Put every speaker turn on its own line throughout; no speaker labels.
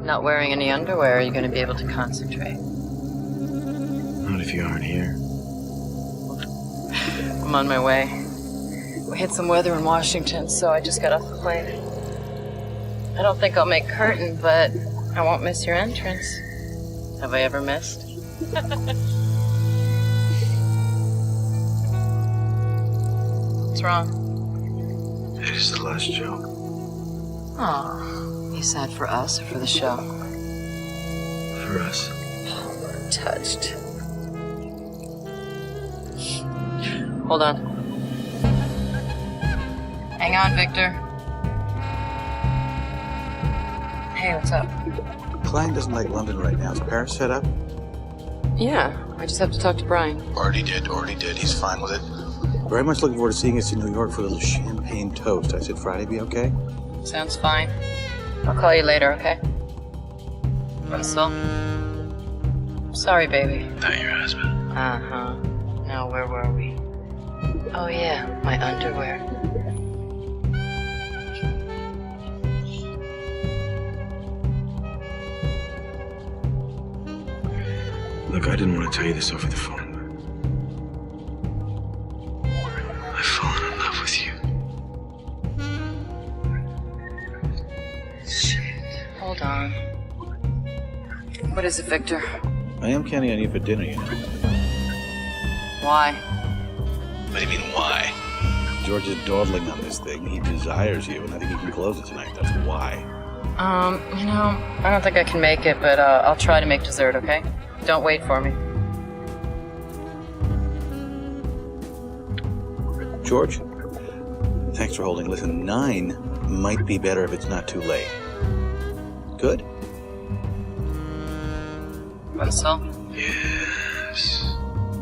Not wearing any underwear, are you going to be able to concentrate?
Not if you aren't here.
I'm on my way. We had some weather in Washington, so I just got off the plane. I don't think I'll make curtain, but I won't miss your entrance. Have I ever missed? What's wrong?
It is the last joke.
Aw, you sad for us or for the show?
For us.
Oh, touched. Hold on. Hang on, Victor. Hey, what's up?
Klein doesn't like London right now. Is Paris set up?
Yeah, I just have to talk to Brian.
Already did. He's fine with it. Very much looking forward to seeing us in New York for a little champagne toast. I said Friday be okay?
Sounds fine. I'll call you later, okay? Russell? Sorry, baby.
Not your husband.
Uh-huh. Now, where were we? Oh, yeah, my underwear.
Look, I didn't want to tell you this over the phone, but I've fallen in love with you.
Shit. Hold on. What is it, Victor?
I am counting on you for dinner, you know.
Why?
What do you mean, why?
George is dawdling on this thing. He desires you, and I think he can close it tonight. That's why.
I don't think I can make it, but I'll try to make dessert, okay? Don't wait for me.
George, thanks for holding. Listen, 9 might be better if it's not too late. Good?
Russell?
Yes.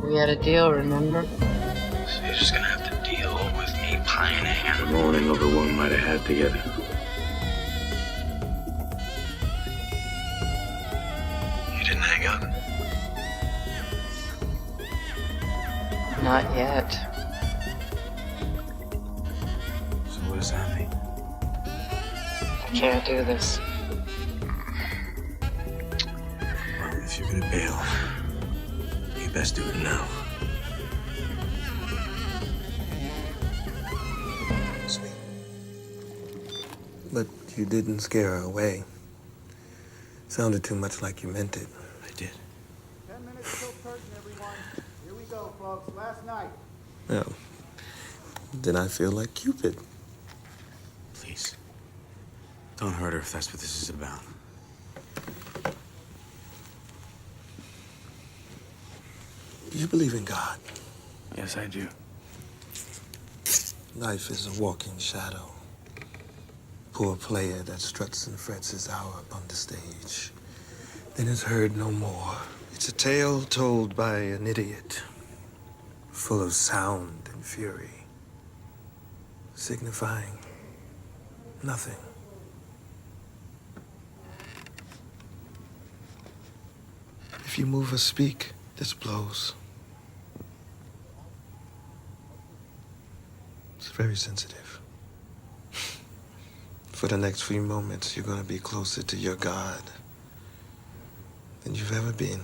We had a deal, remember?
So you're just gonna have to deal with me pining and mourning over what we might have had together. You didn't hang up?
Not yet.
So what does that mean?
I can't do this.
Well, if you're gonna bail, you best do it now.
Sweet. But you didn't scare her away. Sounded too much like you meant it.
I did.
10 minutes till curtain, everyone. Here we go, folks. Last night.
Well, then I feel like Cupid.
Please. Don't hurt her if that's what this is about.
Do you believe in God?
Yes, I do.
Life is a walking shadow. Poor player that struts and frets his hour upon the stage, then is heard no more. It's a tale told by an idiot, full of sound and fury, signifying nothing. If you move or speak, this blows. It's very sensitive. For the next few moments, you're gonna be closer to your God than you've ever been.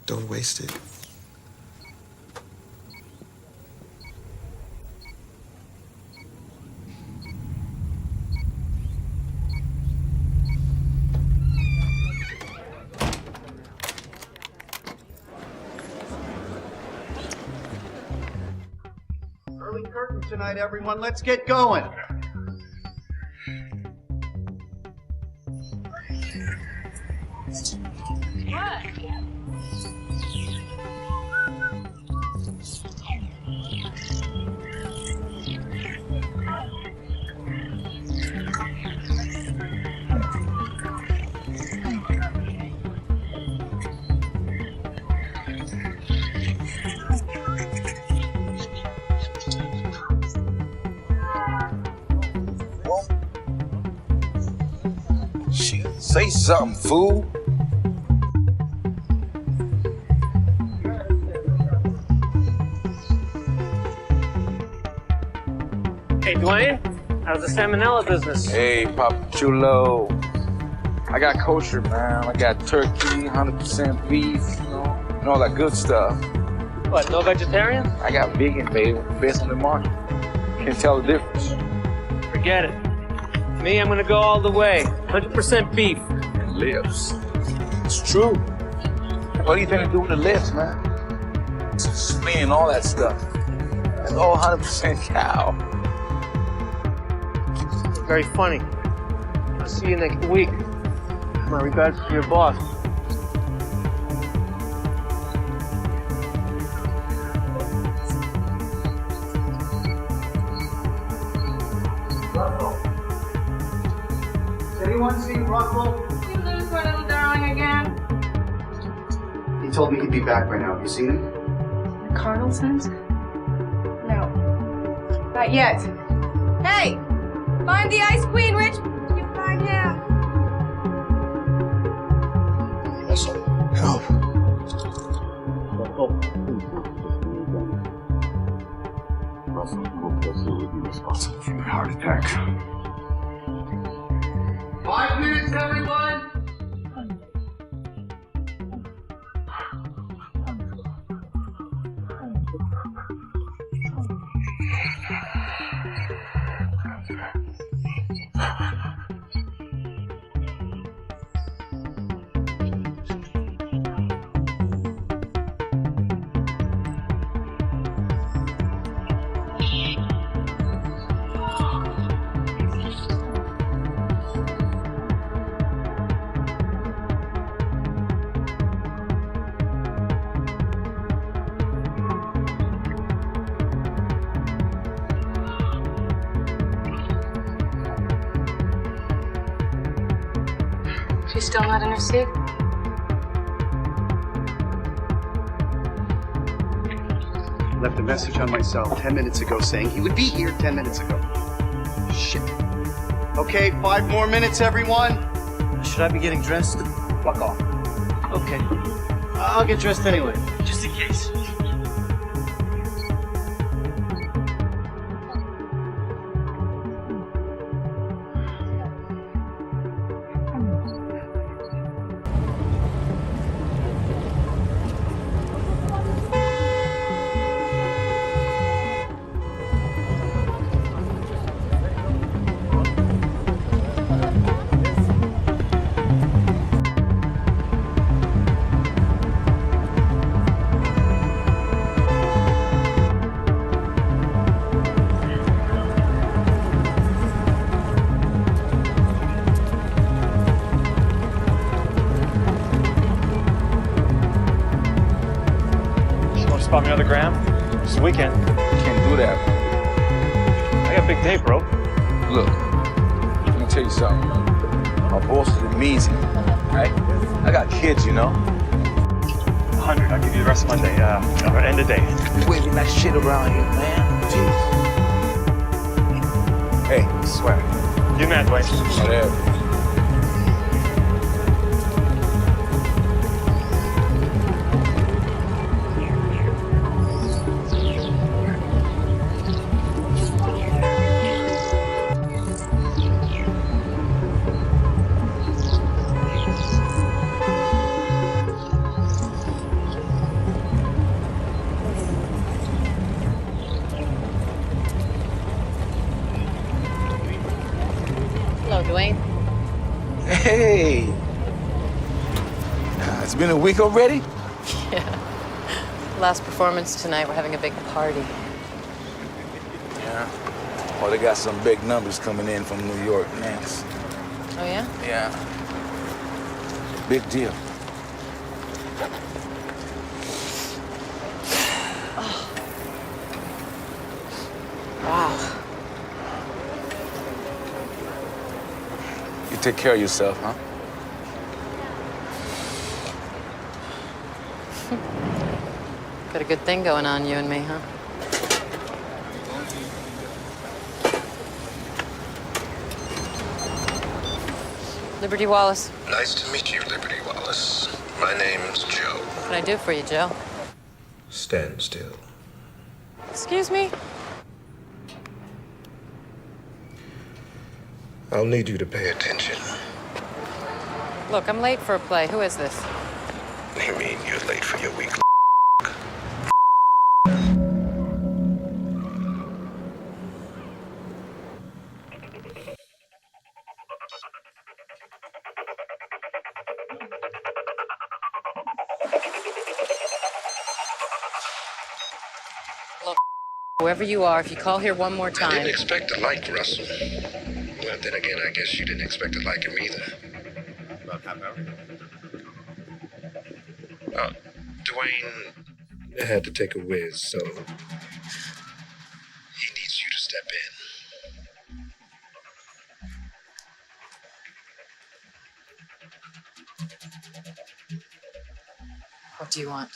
Don't waste it.
Early curtain tonight, everyone. Let's get going.
Shit, say something, fool.
Hey, Dwayne, How's the salmonella business?
Hey, Papa Chulo. I got kosher, man. I got turkey, 100% beef, and all that good stuff.
What, no vegetarian?
I got vegan, baby. Best on the market. Can't tell the difference.
Forget it. Me, I'm gonna go all the way. 100% beef.
And lips. It's true. What do you think to do with the lips, man? Spleen and all that stuff. That's all 100% cow.
Very funny. I'll see you next week. My regards to your boss.
Has anyone seen Rockwell?
You lose my little darling again.
He told me he'd be back by now. Have you seen him?
The cardinal sends? No. Not yet. Hey! Find the Ice Queen, Rich! You find him!
Help. Responsible for my heart attack.
5 minutes, everyone!
She's still not in her seat?
Left a message on my cell 10 minutes ago saying he would be here 10 minutes ago. Shit. Okay, 5 more minutes, everyone.
Should I be getting dressed?
Fuck off.
Okay. I'll get dressed anyway, just in case.
Spot me another gram? It's the weekend.
Can't do that.
I got a big day, bro.
Look, let me tell you something. My boss is amazing, right? I got kids,
100. I'll give you the rest of Monday. End of day.
Waving that shit around here, man. Jeez. Hey, I swear.
You man, Dwayne.
Whatever.
Hello, Dwayne.
Hey! It's been a week already?
Yeah. Last performance tonight. We're having a big party.
Yeah. Oh, they got some big numbers coming in from New York, man.
Oh, yeah?
Yeah. Big deal.
Oh. Wow.
You take care of yourself, huh?
Got a good thing going on, you and me, huh? Liberty Wallace.
Nice to meet you, Liberty Wallace. My name's Joe.
What can I do for you, Joe?
Stand still.
Excuse me?
I'll need you to pay attention.
Look, I'm late for a play. Who is this?
You mean you're late for your week?
Look, whoever you are, if you call here one more
I
time...
didn't expect to like Russell. Well, then again, I guess you didn't expect to like him either.
About half hour.
Dwayne
I had to take a whiz, so
he needs you to step in.
What do you want?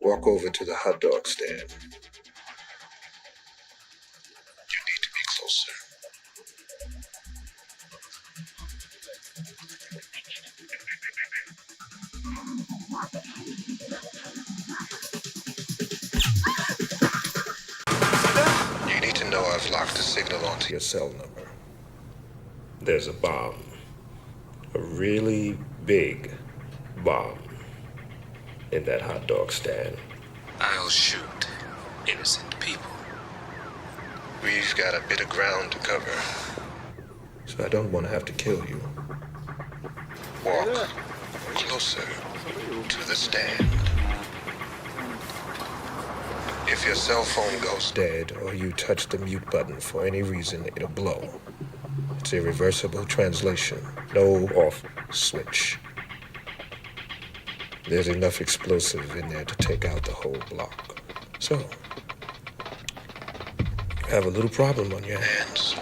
walk over to the hot dog stand.
You need to be closer. You need to know I've locked the signal onto
Your cell number. There's a bomb. A really big bomb in that hot dog stand.
I'll shoot innocent people. We've got a bit of ground to cover.
So I don't want to have to kill you.
Walk closer to the stand. If your cell phone goes
Dead, or you touch the mute button for any reason, it'll blow. It's a reversible translation. No off switch. There's enough explosive in there to take out the whole block. So, you have a little problem on your hands.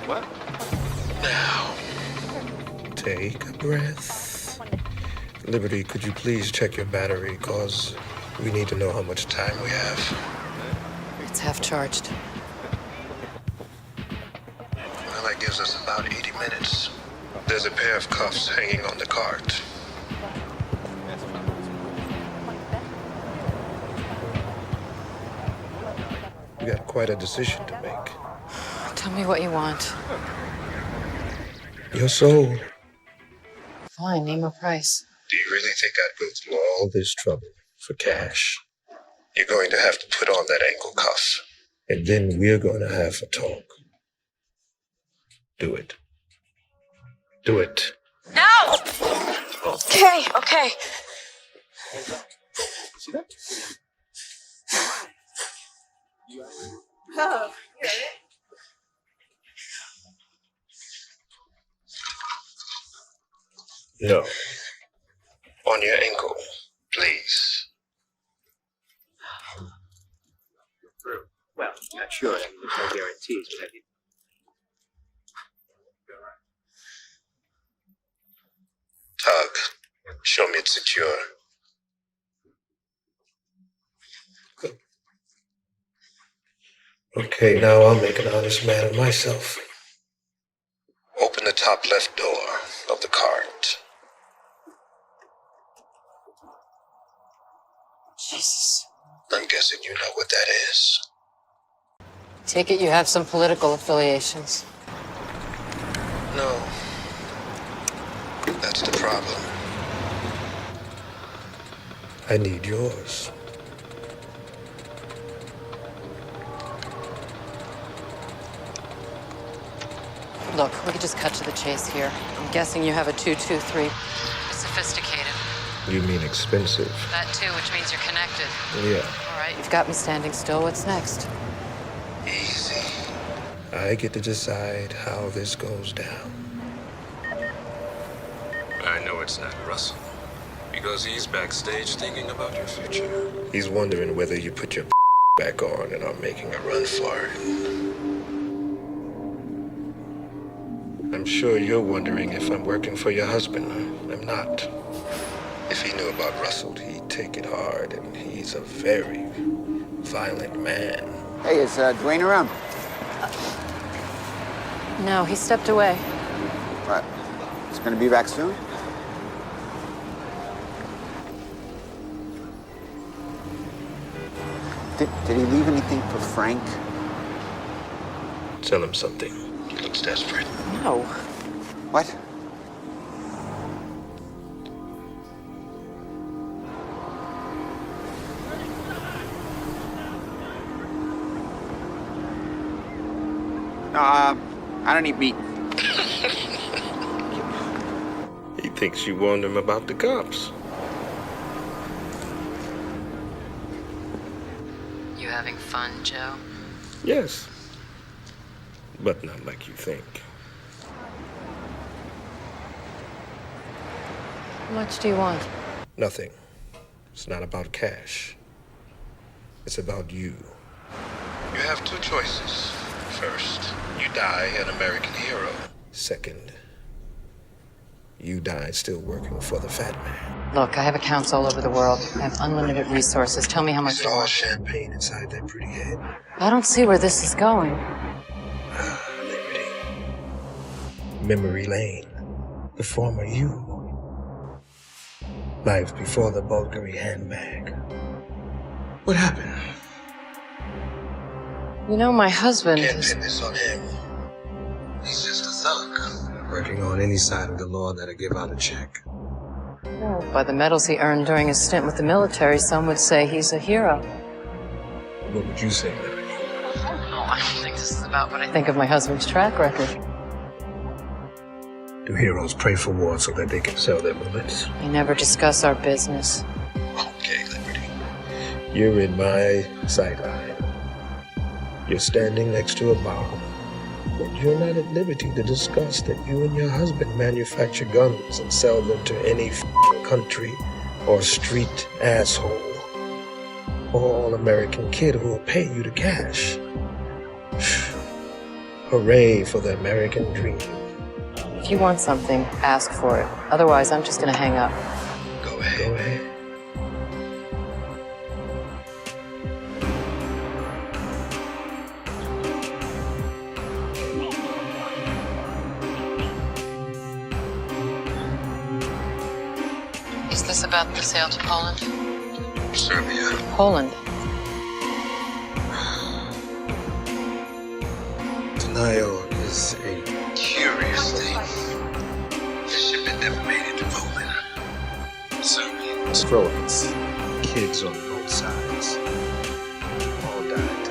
What?
now.
Take a breath. Liberty, could you please check your battery, cause we need to know how much time we have.
It's half charged.
Well, that gives us about 80 minutes. There's a pair of cuffs hanging on the cart.
You got quite a decision to make.
Tell me what you want.
Your soul.
Fine, name a price.
Do you really think I'd go through all?
All this trouble for cash.
You're going to have to put on that ankle cuff.
And then we're gonna have a talk. Do it. Do it.
No! Okay, okay.
No.
On your ankle, please.
Well, not sure. There's no guarantees, but I think
Tug. Show me it's secure.
Okay, now I'll make an honest man of myself.
Open the top left door of the cart.
Jesus.
I'm guessing you know what that is.
Take it you have some political affiliations.
No. That's the problem.
I need yours.
Look, we could just cut to the chase here. I'm guessing you have a 223. Sophisticated.
You mean expensive?
That too, which means you're connected.
Yeah.
All right, you've got me standing still. What's next?
Easy.
I get to decide how this goes down.
I know it's not Russell. Because he's backstage thinking about your future.
He's wondering whether you put your back on and are making a run for it. I'm sure you're wondering if I'm working for your husband. I'm not. If he knew about Russell, he'd take it hard, and he's a very violent man.
Hey, is Dwayne around?
No, he stepped away.
What? He's gonna be back soon? Did he leave anything for Frank?
Tell him something. He looks desperate.
No.
What? I don't eat meat.
He thinks you warned him about the cops.
You having fun, Joe?
Yes. But not like you think.
How much do you want?
Nothing. It's not about cash. It's about you. You have two choices. First, you die an American hero. Second, you die still working for the fat man.
Look, I have accounts all over the world. I have unlimited resources. Tell me how much
It's
you
all
want.
champagne inside that pretty head.
I don't see where this is going.
Liberty. Memory lane. The former you. Life before the Bulgari handbag. What happened?
You know, my husband
Can't
is...
pin this on him. He's just a thug. Working on any side of the law that'll give out a check.
Well, by the medals he earned during his stint with the military, some would say he's a hero.
What would you say, Liberty?
Oh, I don't think this is about what I think of my husband's track record.
Do heroes pray for war so that they can sell their bullets?
We never discuss our business.
Okay, Liberty. You're in my sideline. You're standing next to a bomb. But you're not at liberty to discuss that you and your husband manufacture guns and sell them to any country or street asshole or all-American kid who will pay you the cash. Hooray for the American dream.
If you want something, ask for it. Otherwise, I'm just gonna hang up.
Go ahead. Go ahead.
Is this about the sale to Poland?
Serbia.
Poland.
Denial is a curious thing. The shipment never made it to Poland. Serbia. Skrillex. Kids on both sides. All died.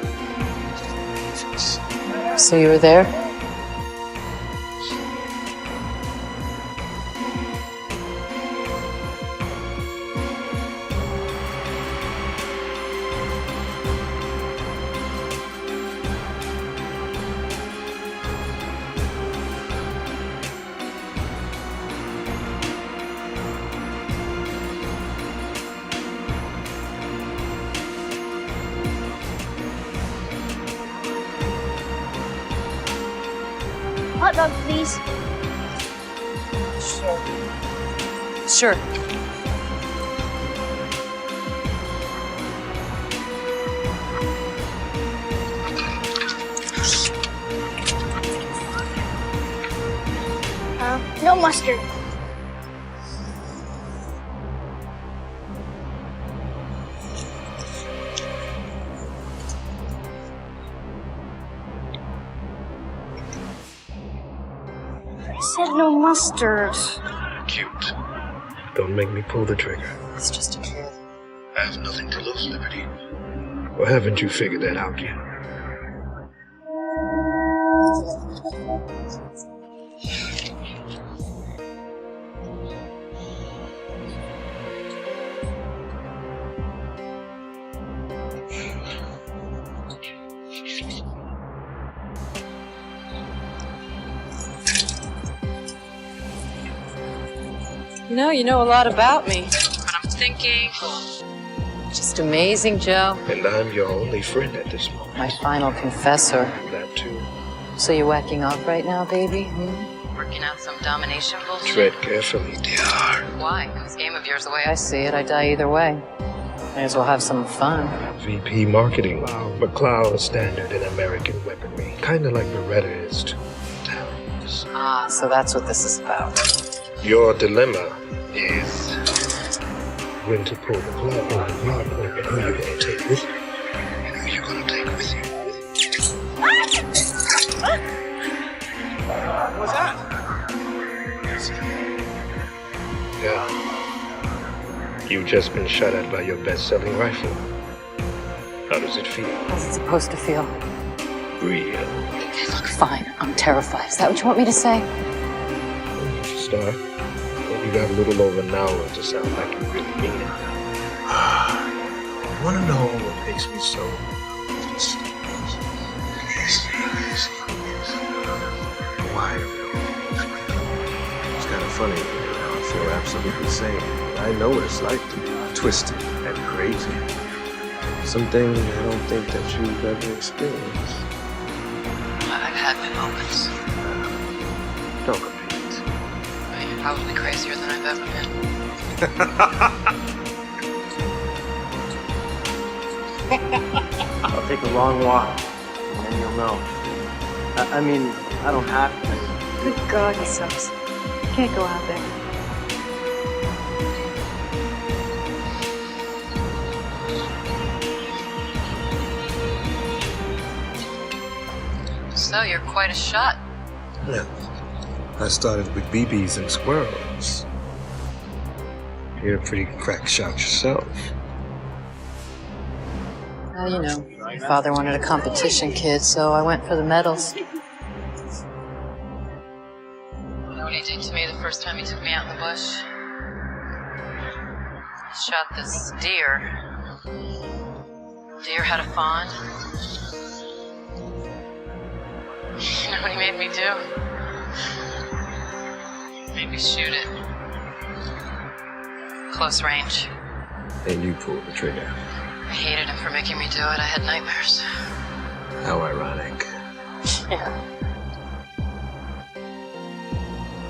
So you were there?
Hot dog, please.
Sure.
No mustard. I said no mustard.
Cute. Don't make me pull the trigger.
It's just a kid.
I have nothing to lose, Liberty. Or haven't you figured that out yet?
You know a lot about me. But I'm thinking... Just amazing, Joe.
And I'm your only friend at this moment.
My final confessor.
That too.
So you're whacking off right now, baby? Working out some domination bullshit?
Tread carefully, dear.
Why? In this game of yours, the way I see it, I die either way. May as well have some fun.
VP Marketing. McLeod standard in American weaponry. Kind of like Beretta is to Italians.
Ah, so that's what this is about.
Your dilemma is when to pull the plug on the partner and who you're going to take with you. just been shot at by your best-selling rifle. How does it feel?
How's it supposed to feel?
Real.
Okay, look, fine. I'm terrified. Is that what you want me to say?
When you start, then you got a little over an hour to sound like you really mean it. You want to know what makes me so why? It's kind of funny. I feel absolutely sane. I know what it's like to be twisted and crazy. Something I don't think that you've ever experienced.
I've had my moments.
Don't compete.
But you're probably crazier than I've ever been.
I'll take a long walk, and then you'll know. I mean, I don't have to.
Good God, he sucks. Can't go out there.
So you're quite a shot.
Yeah. I started with BBs and squirrels. You're a pretty crack shot yourself.
Well, you know, my father wanted a competition kid, so I went for the medals. You know what he did to me the first time he took me out in the bush? He shot this deer. Deer had a fawn. You know what he made me do? He made me shoot it. Close range.
And you pulled the trigger.
I hated him for making me do it. I had nightmares.
How ironic.
Yeah.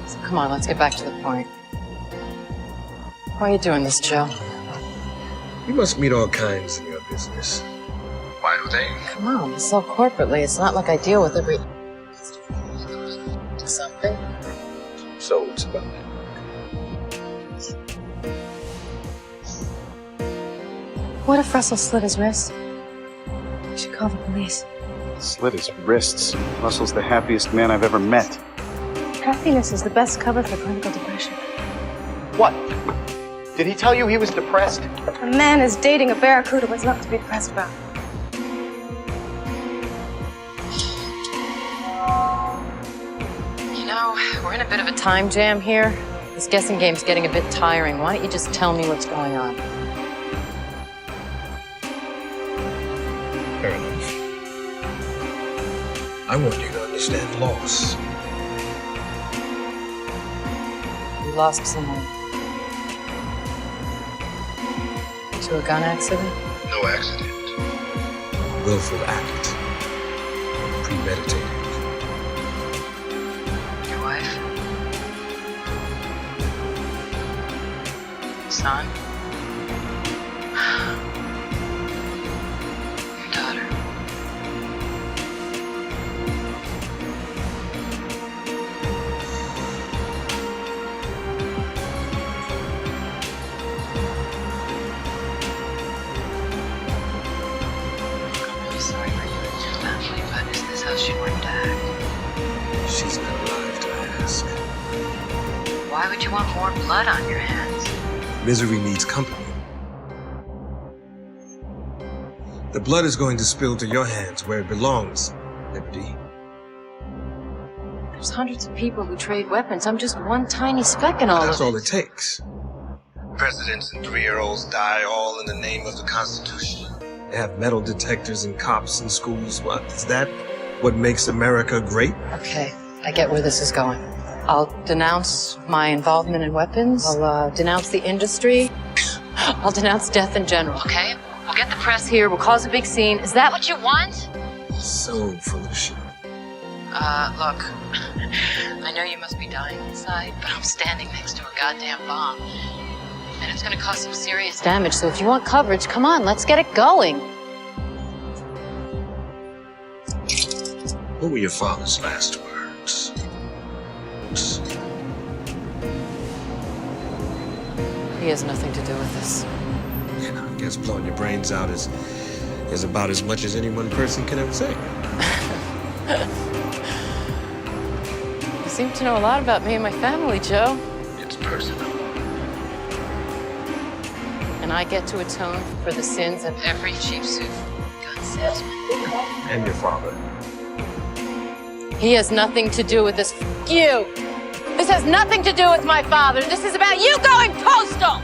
So come on, let's get back to the point. Why are you doing this, Joe?
You must meet all kinds in your business. Why do they?
Come on, we sell corporately. It's not like I deal with every... something.
So it's about that.
What if Russell slit his wrist? We should call the police.
Slit his wrists. Russell's the happiest man I've ever met.
Happiness is the best cover for clinical depression.
What? Did he tell you he was depressed?
A man is dating a barracuda. What's not to be depressed about?
You know, we're in a bit of a time jam here. This guessing game's getting a bit tiring. Why don't you just tell me what's going on?
Fair enough. I want you to understand loss.
You lost someone. To a gun accident?
No accident. Willful act. Premeditated.
Your wife? Son? Your daughter? I'm really sorry for you and your family, but is this how she'd want to act?
She's not alive to ask.
Why would you want more blood on your hands?
Misery needs company. The blood is going to spill to your hands where it belongs, Liberty.
There's hundreds of people who trade weapons. I'm just one tiny speck in all
That's
of
all it takes. Presidents and 3-year-olds die all in the name of the Constitution. They have metal detectors and cops in schools. What is that? What makes America great?
Okay, I get where this is going. I'll denounce my involvement in weapons. I'll denounce the industry. I'll denounce death in general, okay? We'll get the press here. We'll cause a big scene. Is that what you want?
So full of shit.
Look. I know you must be dying inside, but I'm standing next to a goddamn bomb. And it's gonna cause some serious damage, so if you want coverage, come on, let's get it going.
What were your father's last words?
He has nothing to do with this.
Yeah, I guess blowing your brains out is about as much as any one person can ever say.
You seem to know a lot about me and my family, Joe.
It's personal.
and I get to atone for the sins of every cheap suit gun salesman.
And your father.
He has nothing to do with this. You! This has nothing to do with my father. This is about you going postal!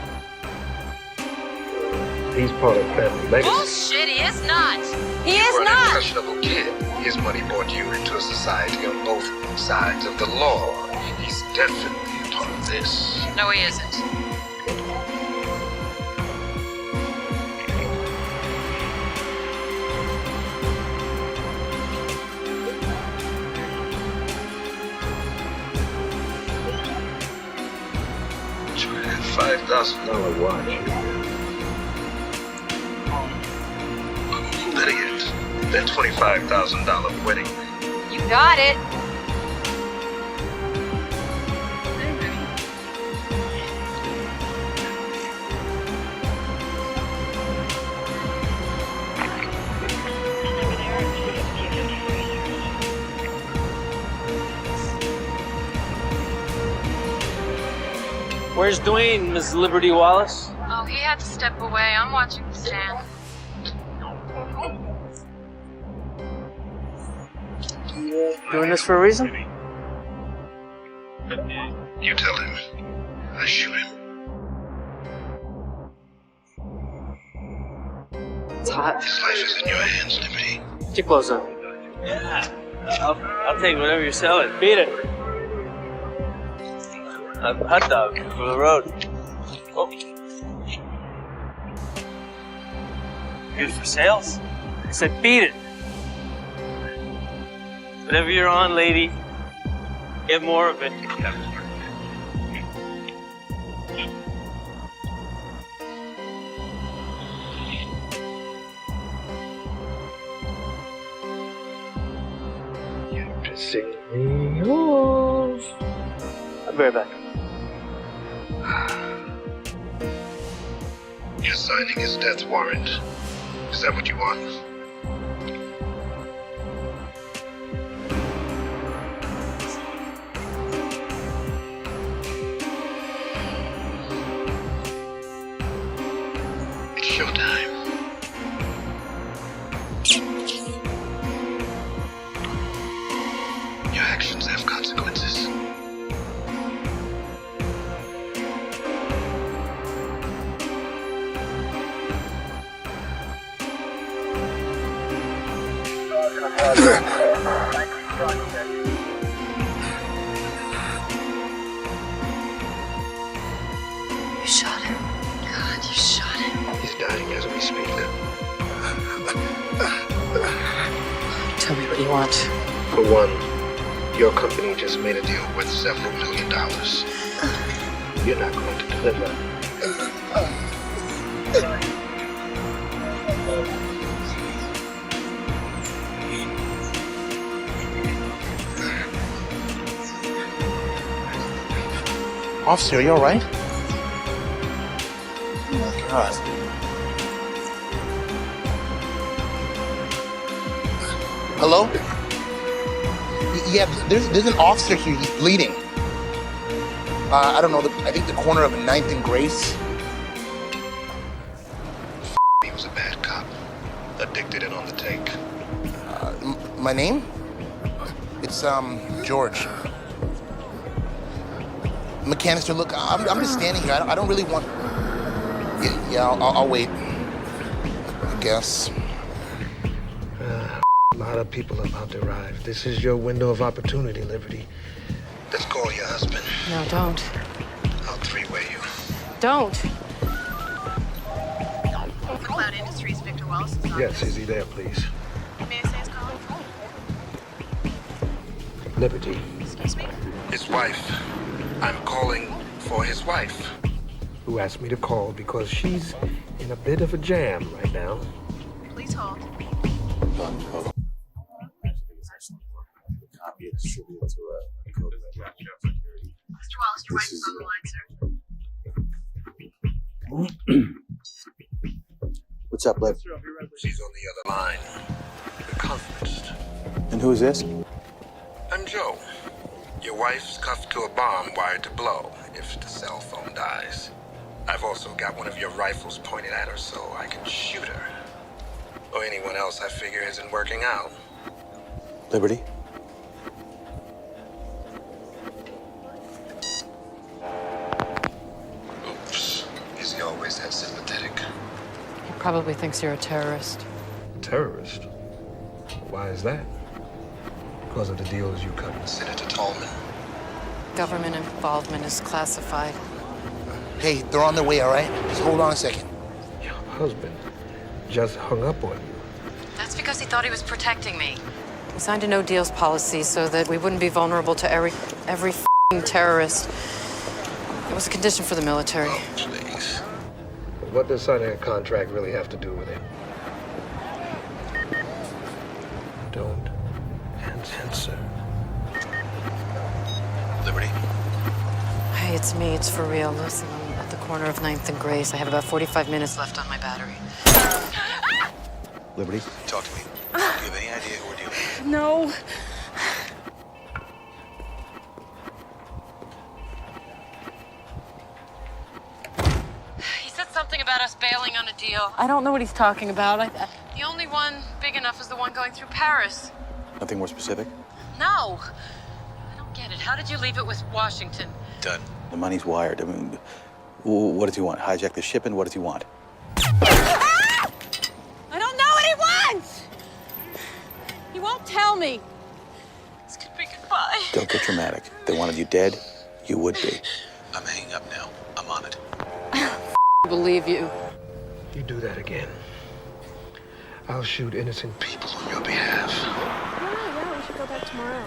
He's part of family legacy.
Bullshit, he is not! He is
For an
not!
impressionable kid, his money brought you into a society on both sides of the law. He's definitely a part of this.
No, he isn't.
$5,000 watch. Idiot. That $25,000 wedding.
You got it.
Where's Dwayne, Miss Liberty Wallace?
Oh, he had to step away. I'm watching the stand.
Doing this for a reason?
You tell him. I shoot him.
It's hot.
His life is in your hands, Liberty.
Get your clothes on. Yeah. I'll take whatever you're selling. Beat it. A hot dog for the road. Oh. Good for sales? I said beat it. Whatever you're on, lady, get more of it.
You're pissing me off.
I'll be right back.
You're signing his death warrant. Is that what you want? It's showtime. Your actions have consequences.
You shot him. God, you shot him.
He's dying as we speak.
Tell me what you want.
For one, your company just made a deal worth several $1 million. You're not going to deliver.
Officer, are you all right? Oh my God. Hello? Yeah, there's an officer here. He's bleeding. I don't know. I think the corner of 9th and Grace.
He was a bad cop. Addicted and on the take.
My name? It's George. McCanister, look, I'm just standing here. I don't really want. Yeah, I'll wait. I guess.
A lot of people are about to arrive. This is your window of opportunity, Liberty. Let's call your husband.
No, don't.
I'll three-way you.
Don't.
Cloud Industries, Victor Wallace is on.
Yes, is he there, please?
May I say his calling?
Liberty.
Excuse me?
His wife. I'm calling for his wife. Who asked me to call because she's in a bit of a jam right now.
Please hold. Mr. Wallace, your wife is on the line, sir.
What's up, Liv?
She's on the other line. The conference.
And who is this?
I'm Joe. Your wife's cuffed to a bomb wired to blow if the cell phone dies.
I've also got one of your rifles pointed at her so I can shoot her. Or anyone else I figure isn't working out.
Liberty?
Oops. Is he always that sympathetic?
He probably thinks you're a terrorist.
Terrorist? Why is that? Because of the deals you cut with Senator Tallman.
Government involvement is classified.
Hey, they're on their way, all right? Just hold on a second.
Your husband just hung up on you.
That's because he thought he was protecting me. We signed a no-deals policy so that we wouldn't be vulnerable to every f***ing terrorist. It was a condition for the military.
Oh, please. What does signing a contract really have to do with it? Don't answer. Liberty?
Hey, it's me. It's for real. Listen, I'm at the corner of 9th and Grace. I have about 45 minutes left on my battery.
Liberty?
Talk to me. Do you have any idea who we're dealing with?
No.
He said something about us bailing on a deal. I don't know what he's talking about. The only one big enough is the one going through Paris.
Nothing more specific?
No. I don't get it. How did you leave it with Washington?
Done.
The money's wired. I mean, what does he want? Hijack the shipment? What does he want?
I don't know what he wants! He won't tell me. This could be goodbye.
Don't get dramatic. If they wanted you dead, you would be.
I'm hanging up now. I'm on it.
I believe you.
You do that again, I'll shoot innocent people on your behalf.
Yeah, we should go back tomorrow.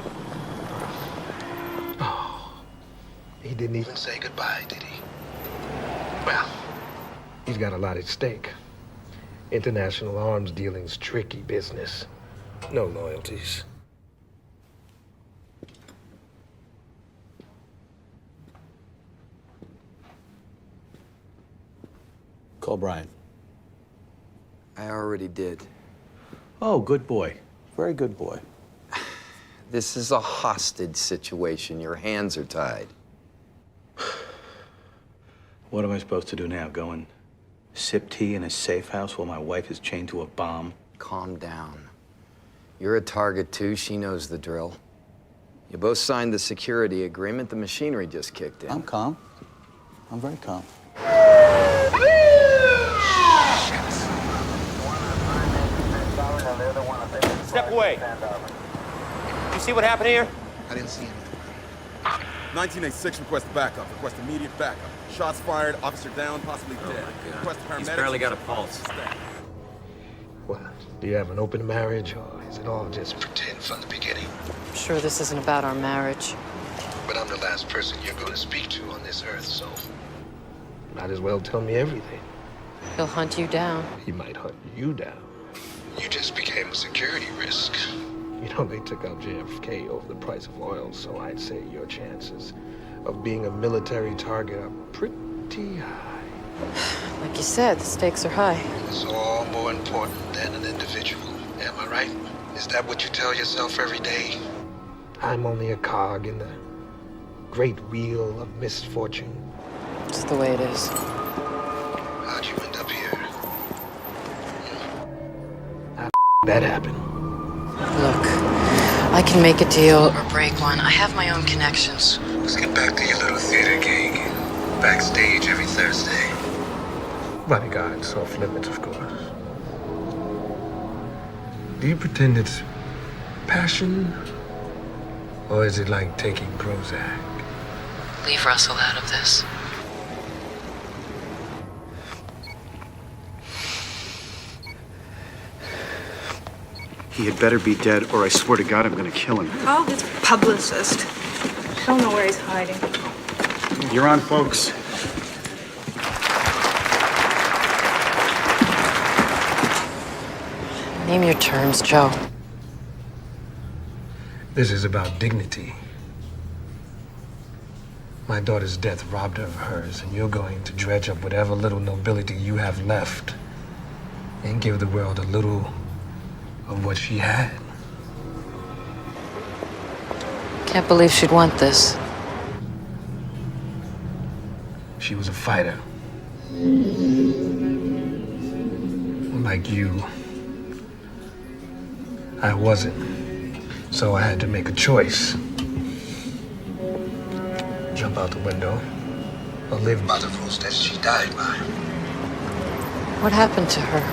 Oh, he didn't even say goodbye, did he? Well, he's got a lot at stake. International arms dealing's tricky business. No loyalties.
Call Brian.
I already did.
Oh, good boy. Very good boy.
This is a hostage situation. Your hands are tied.
What am I supposed to do now? Go and sip tea in a safe house while my wife is chained to a bomb?
Calm down. You're a target too. She knows the drill. You both signed the security agreement. The machinery just kicked in.
I'm calm. I'm very calm.
Step away. You see what happened here?
I didn't see anything.
1986 request backup. Request immediate backup. Shots fired, officer down, possibly dead. Request paramedics.
He's barely got a pulse.
Well, do you have an open marriage, or is it all just pretend from the beginning?
I'm sure this isn't about our marriage.
But I'm the last person you're going to speak to on this earth, so might as well tell me everything.
He'll hunt you down.
He might hunt you down. You just became a security risk. You know, they took out JFK over the price of oil, so I'd say your chances of being a military target are pretty high.
Like you said, the stakes are high.
It's all more important than an individual. Am I right? Is that what you tell yourself every day? I'm only a cog in the great wheel of misfortune.
It's the way it is.
How'd you end up here? How'd that happen?
Look, I can make a deal or break one. I have my own connections.
Let's get back to your little theater gig. Backstage every Thursday. Bodyguards off limits, of course. Do you pretend it's passion? Or is it like taking Prozac?
Leave Russell out of this.
He had better be dead, or I swear to God, I'm gonna kill him.
Call his publicist. Don't know where he's hiding.
You're on, folks.
Name your terms, Joe.
This is about dignity. My daughter's death robbed her of hers, and you're going to dredge up whatever little nobility you have left and give the world a little of what she had.
Can't believe she'd want this.
She was a fighter, Like you, I wasn't. So I had to make a choice. Jump out the window, or live by the rules that she died by.
What happened to her?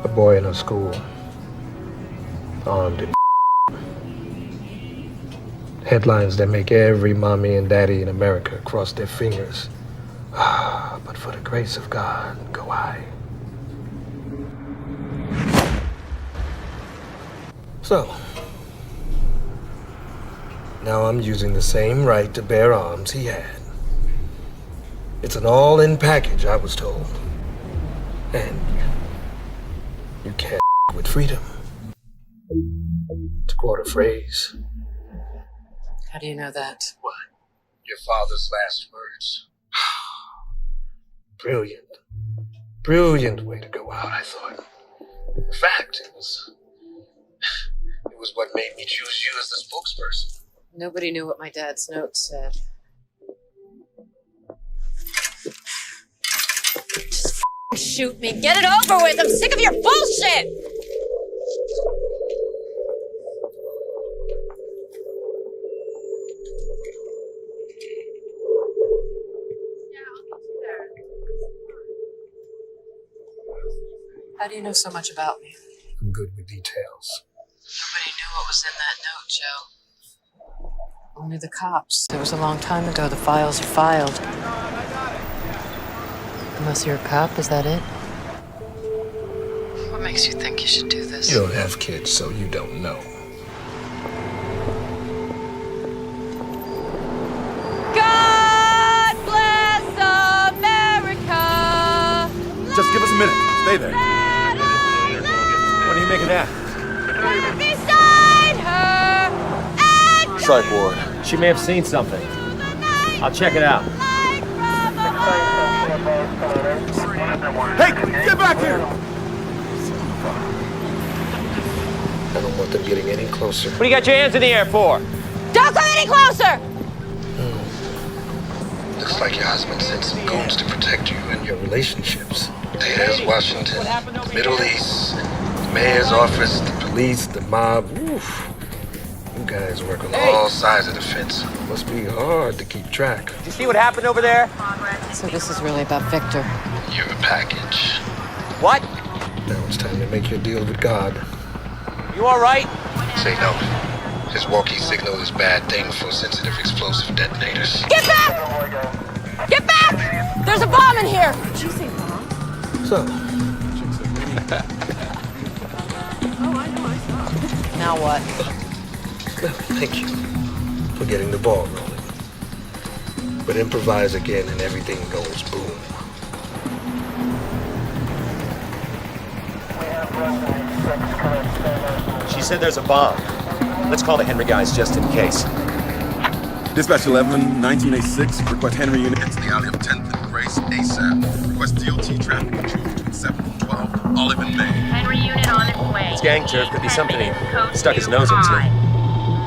A boy in her school, armed and headlines that make every mommy and daddy in America cross their fingers. But for the grace of God, go I. So, now I'm using the same right to bear arms he had. It's an all-in package, I was told. And you can't with freedom. To quote a phrase.
How do you know that?
What? Your father's last words. Brilliant. Brilliant way to go out, I thought. In fact, it was what made me choose you as the spokesperson.
Nobody knew what my dad's note said. Just shoot me. Get it over with. I'm sick of your bullshit. How do you know so much about me?
I'm good with details.
Nobody knew what was in that note, Joe. Only the cops. It was a long time ago. The files are filed. Unless you're a cop, is that it? What makes you think you should do this?
You don't have kids, so you don't know.
God bless America.
Just give us a minute. Stay there.
What do you make of that?
Beside her. And
Psych ward.
She may have seen something. I'll check it out.
Hey, get back here!
I don't want them getting any closer.
What do you got your hands in the air for?
Don't come any closer.
Looks like your husband sent some goons to protect you and your relationships. There's Washington, the Middle East, the mayor's office, the police, the mob. Oof. You guys work on all sides of the fence. Must be hard to keep track.
Did you see what happened over there?
So this is really about Victor.
You're a package.
What?
Now it's time to make your deal with God.
You all right?
Say no. His walkie signal is bad thing for sensitive explosive detonators.
Get back! Get back! There's a bomb in here.
Did you say bomb?
So.
Now what?
Well, thank you for getting the ball rolling. But improvise again and everything goes boom.
She said there's a bomb. Let's call the Henry guys just in case.
Dispatch 11, 1986. Request Henry unit into the alley of 10th and Grace ASAP. Request DOT traffic control between 7 and 12. Olive and May.
Henry unit on its way.
It's gang turf. Could be something he stuck his nose into.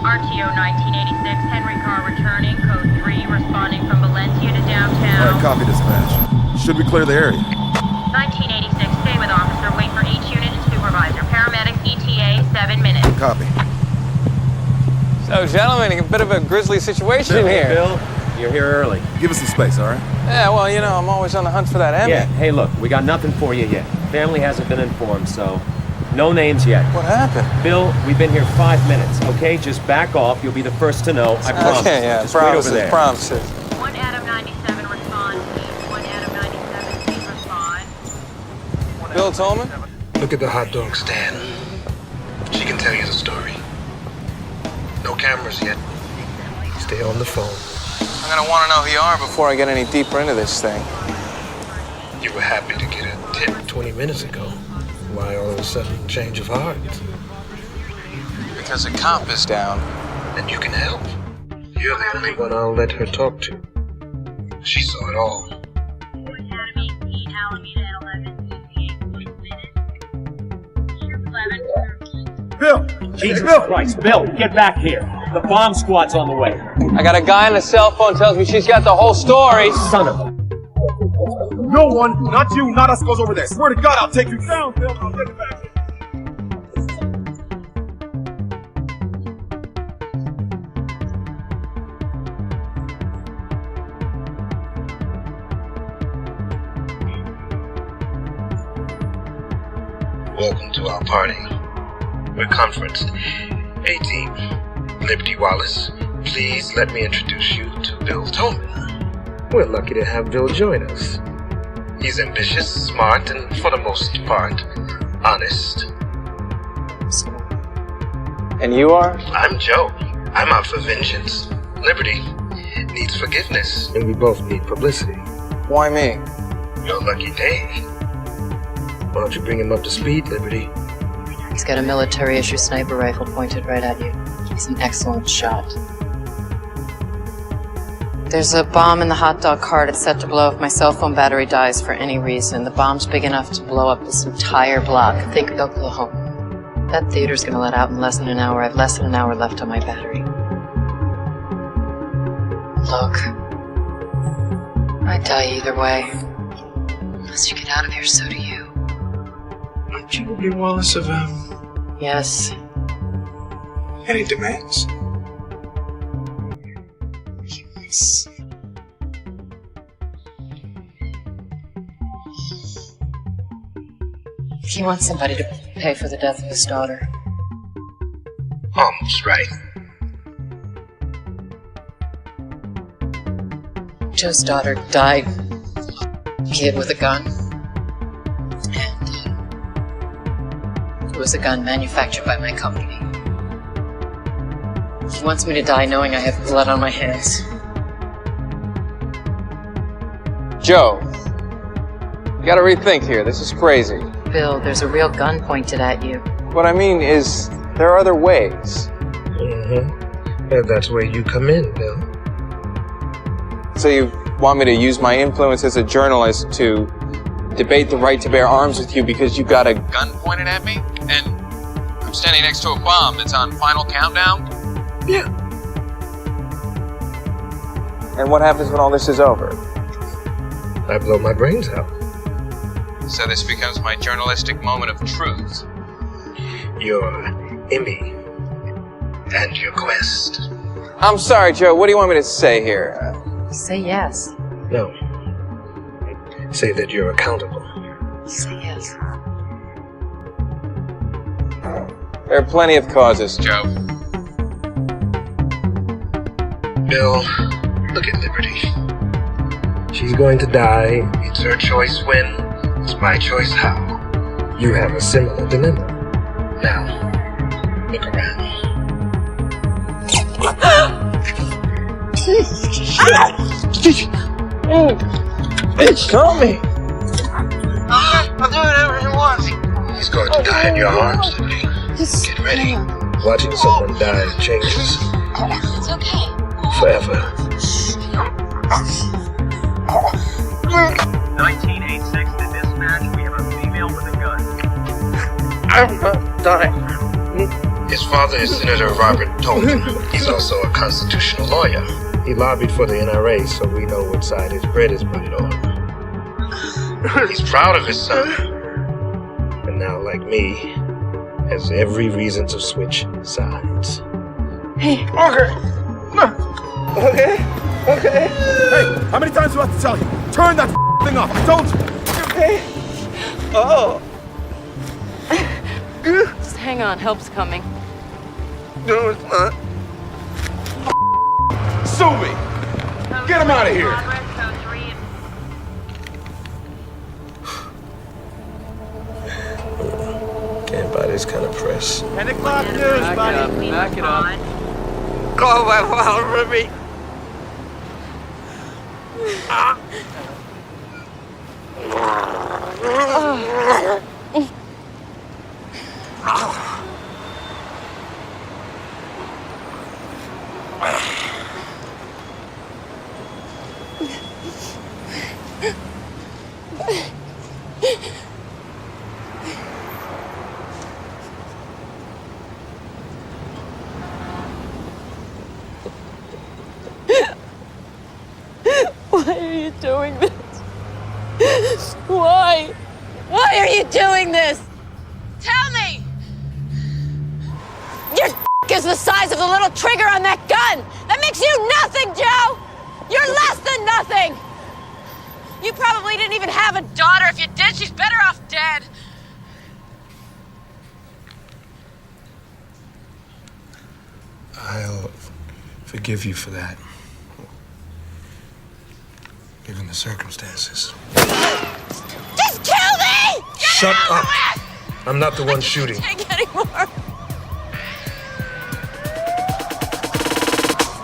RTO 1986. Henry car returning. Code 3. Responding from Valencia to downtown.
All right, copy dispatch. Should we clear the area?
1986. Stay with officer. Wait for each unit and supervisor. Paramedics ETA 7 minutes.
Copy.
So, gentlemen, a bit of a grisly situation here.
Bill, you're here early.
Give us some space, all right?
Yeah, well, you know, I'm always on the hunt for that Emmy.
Yeah, hey, look, we got nothing for you yet. Family hasn't been informed, so no names yet.
What happened?
Bill, we've been here 5 minutes, okay? Just back off. You'll be the first to know. I promise.
Okay, yeah,
just wait over there.
promises.
1 Adam 97 respond, please. 1 Adam 97, please respond.
Bill Tolman?
Look at the hot dog stand. She can tell you the story. No cameras yet. Stay on the phone.
I'm gonna want to know who you are before I get any deeper into this thing.
You were happy to get a tip 20 minutes ago. Why all of a sudden change of heart?
Because a cop is down.
Then you can help. You're the only one I'll let her talk to. She saw it all.
Academy, P. Alameda at 11:58 minutes. 11.
Bill!
Jesus Christ, Bill, get back here. The bomb squad's on the way.
I got a guy on the cell phone tells me she's got the whole story.
Son of a...
No one, not you, not us, goes over there. Swear to God, I'll take you down, Phil. I'll get it back.
Welcome to our party. We're conferenced. 18. Liberty Wallace, please let me introduce you to Bill Tolman. We're lucky to have Bill join us. He's ambitious, smart, and for the most part, honest.
And you are?
I'm Joe. I'm out for vengeance. Liberty needs forgiveness, and we both need publicity.
Why me?
Your lucky day. Why don't you bring him up to speed, Liberty?
He's got a military-issue sniper rifle pointed right at you. He's an excellent shot. There's a bomb in the hot dog cart. It's set to blow if my cell phone battery dies for any reason. The bomb's big enough to blow up this entire block. Think Oklahoma. That theater's gonna let out in less than an hour. I have less than an hour left on my battery. Look, I'd die either way. Unless you get out of here, so do you.
Aren't you Liberty Wallace of,
Yes.
any demands?
Yes. He wants somebody to pay for the death of his daughter.
Almost right.
Joe's daughter died. Kid with a gun. And it was a gun manufactured by my company. He wants me to die knowing I have blood on my hands.
Joe, you gotta rethink here. This is crazy.
Bill, there's a real gun pointed at you.
What I mean is, there are other ways.
And that's where you come in, Bill.
So you want me to use my influence as a journalist to debate the right to bear arms with you because you got a gun pointed at me? And I'm standing next to a bomb that's on final countdown?
Yeah.
And what happens when all this is over?
I blow my brains out.
So this becomes my journalistic moment of truth.
Your Emmy and your quest.
I'm sorry, Joe. What do you want me to say here?
Say yes.
No. Say that you're accountable.
Say yes.
There are plenty of causes, Joe.
Bill, look at Liberty. She's going to die. It's her choice when. It's my choice how. You have a similar dilemma. Now, look around.
Bitch, tell me.
I'll do whatever he wants.
He's going to die in your arms, Liberty. Get ready. Watching someone die changes.
It's okay.
Forever.
1986 to dispatch, we have a female with a gun.
I'm not dying.
His father is Senator Robert Tolman. He's also a constitutional lawyer. He lobbied for the NRA, so we know what side his bread is buttered on. He's proud of his son. And now, like me, has every reason to switch sides.
Hey. Okay. Okay. Okay.
Hey, how many times do I have to tell you? Turn that thing off. I told you.
Okay. Oh.
Just hang on, help's coming.
No, it's not.
Sue me. Get him out of here.
Can't buy this kind of press.
10 o'clock news, buddy.
Back it up.
Call my father for me.
doing this? Why? Why are you doing this? Tell me! Your is the size of the little trigger on that gun! That makes you nothing, Joe! You're less than nothing! You probably didn't even have a daughter. If you did, she's better off dead.
I'll forgive you for that, given the circumstances.
Just kill me! Get
Shut
out
up!
of it!
I'm not the one shooting.
I can't take anymore.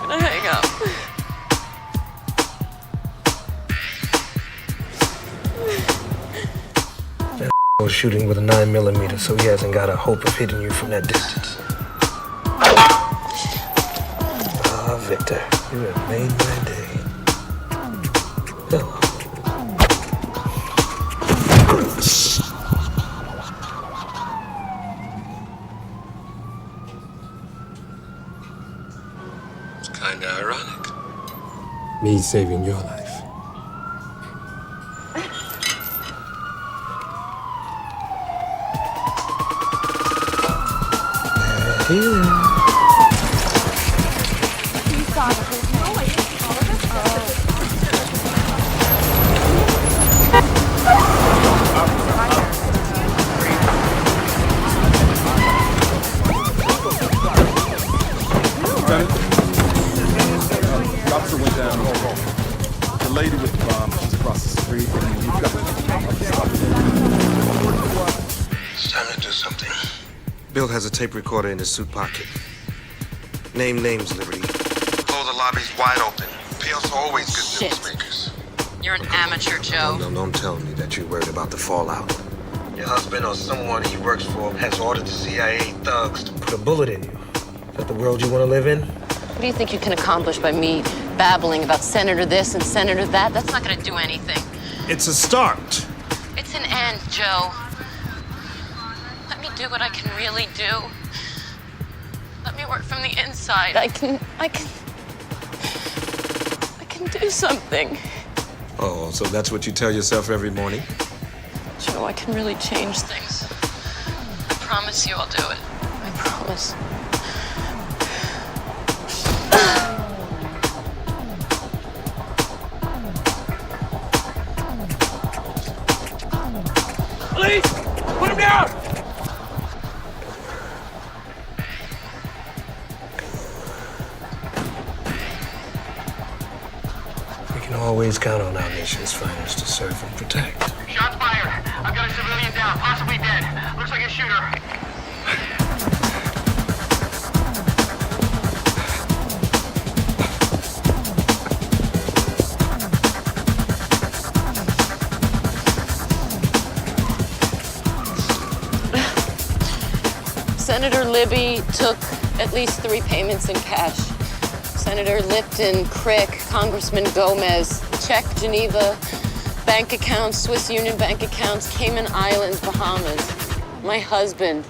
I'm gonna hang up.
That was shooting with a 9mm, so he hasn't got a hope of hitting you from that distance. Ah, Victor, you have made my day. Hello. It's kinda ironic. Me saving your life. Here.
Officer went down. The lady with the bomb, she's across the street. And you've got
It's time to do something. Bill has a tape recorder in his suit pocket. Name names, Liberty. Close the lobbies wide open. PL's always good
Shit.
news makers.
You're an amateur, Joe.
No, don't tell me that you're worried about the fallout. Your husband or someone he works for has ordered the CIA thugs to put a bullet in you. Is that the world you want to live in?
What do you think you can accomplish by me babbling about Senator this and Senator that? That's not gonna do anything.
It's a start.
It's an end, Joe. Let me do what I can really do. Let me work from the inside. I can do something.
Oh, so that's what you tell yourself every morning?
Joe, I can really change things. I promise you I'll do it. I promise.
Police! Put him down!
We can always count on our nation's finest to serve and protect.
Shots fired. I've got a civilian down, possibly dead. Looks like a shooter.
Senator Libby took at least 3 payments in cash. Senator Lipton, Crick, Congressman Gomez, check Geneva, bank accounts, Swiss Union bank accounts, Cayman Islands, Bahamas. My husband.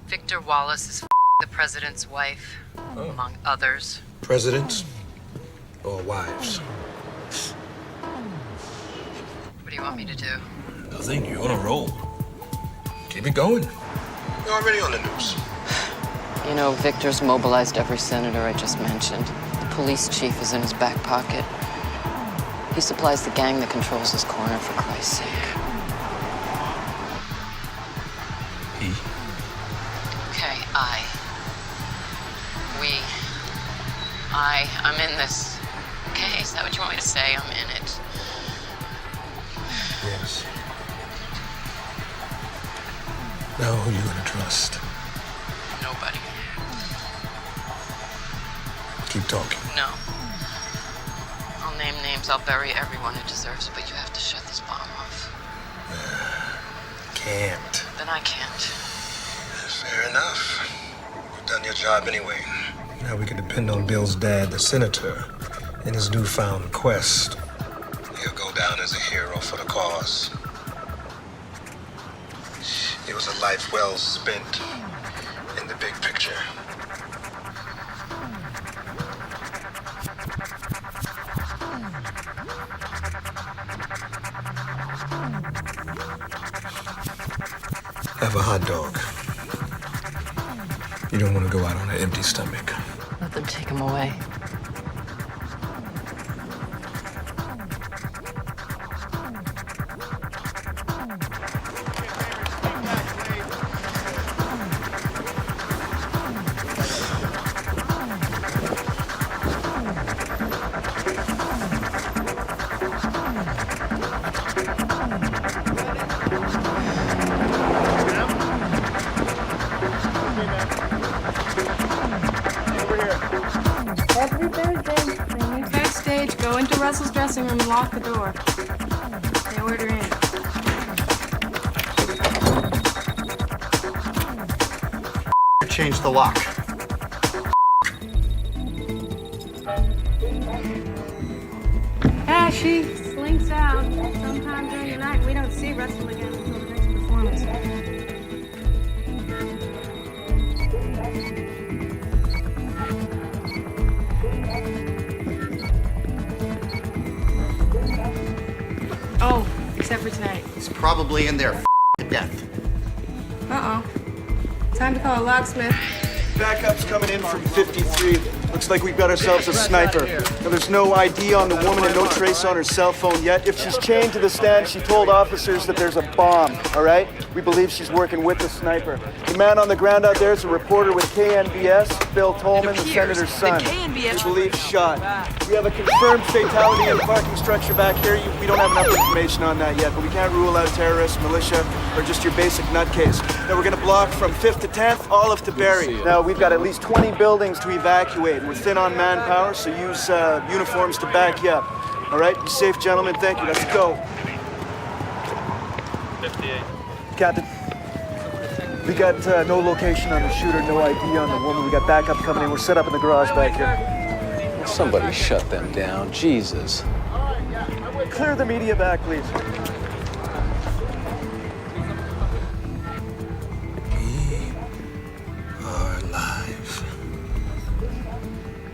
Victor Wallace is the president's wife, among others.
Presidents or wives?
What do you want me to do?
Nothing. You're on a roll. Keep it going. You're already on the news.
You know, Victor's mobilized every senator I just mentioned. The police chief is in his back pocket. He supplies the gang that controls his corner, for Christ's sake.
He?
Okay, I'm in this. Okay, is that what you want me to say? I'm in it.
Yes. Now who you gonna trust?
Nobody.
Keep talking.
No. I'll name names. I'll bury everyone who deserves it, but you have to shut this bomb off.
Can't.
Then I can't.
Fair enough. You've done your job anyway. Now we can depend on Bill's dad, the senator, in his newfound quest. He'll go down as a hero for the cause. It was a life well spent in the big picture. Have a hot dog. You don't want to go out on an empty stomach.
Let them take him away.
Every Thursday, when we backstage, go into Russell's dressing room and lock the door. They order in.
Change the lock.
Ah, she slinks out. Sometime during the night, we don't see Russell again until the next performance. Oh, except for tonight.
He's probably in there to death.
Uh-oh. Time to call a locksmith.
Backup's coming in from 53. Looks like we've got ourselves a sniper. Now, there's no ID on the woman and no trace on her cell phone yet. If she's chained to the stand, she told officers that there's a bomb, all right? We believe she's working with the sniper. The man on the ground out there is a reporter with KNBS, Bill Tolman, the senator's son. We believe shot. We have a confirmed fatality in the parking structure back here. We don't have enough information on that yet, but we can't rule out terrorists, militia, or just your basic nutcase. Now, we're gonna block from 5th to 10th, Olive to Berry. Now, we've got at least 20 buildings to evacuate. We're thin on manpower, so use uniforms to back you up. All right, be safe, gentlemen. Thank you. Let's go.
58.
Captain, we got no location on the shooter, no ID on the woman. We got backup coming in. We're set up in the garage back here.
Somebody shut them down. Jesus.
Clear the media back, please.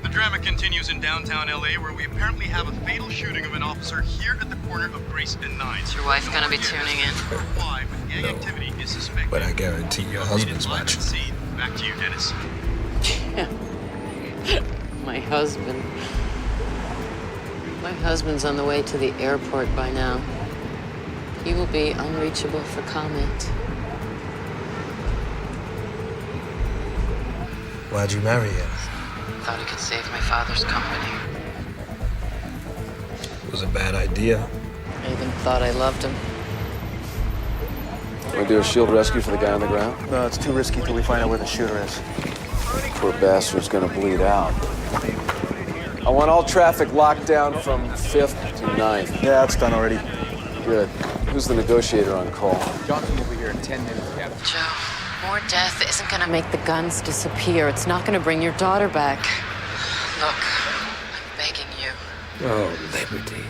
The drama continues in downtown LA, where we apparently have a fatal shooting of an officer here at the corner of Grace and 9.
Is your wife gonna be tuning in?
Why, but gang activity is suspected.
But I guarantee your husband's watching.
Back to you, Dennis.
My husband. My husband's on the way to the airport by now. He will be unreachable for comment.
Why'd you marry him?
Thought he could save my father's company.
It was a bad idea.
I even thought I loved him.
Want to do a shield rescue for the guy on the ground?
No, it's too risky till we find out where the shooter is.
Poor bastard's gonna bleed out. I want all traffic locked down from 5th to 9th.
Yeah, that's done already.
Good. Who's the negotiator on call?
Johnson will be here in 10 minutes, Captain.
Joe, more death isn't gonna make the guns disappear. It's not gonna bring your daughter back. Look, I'm begging you.
Oh, liberty.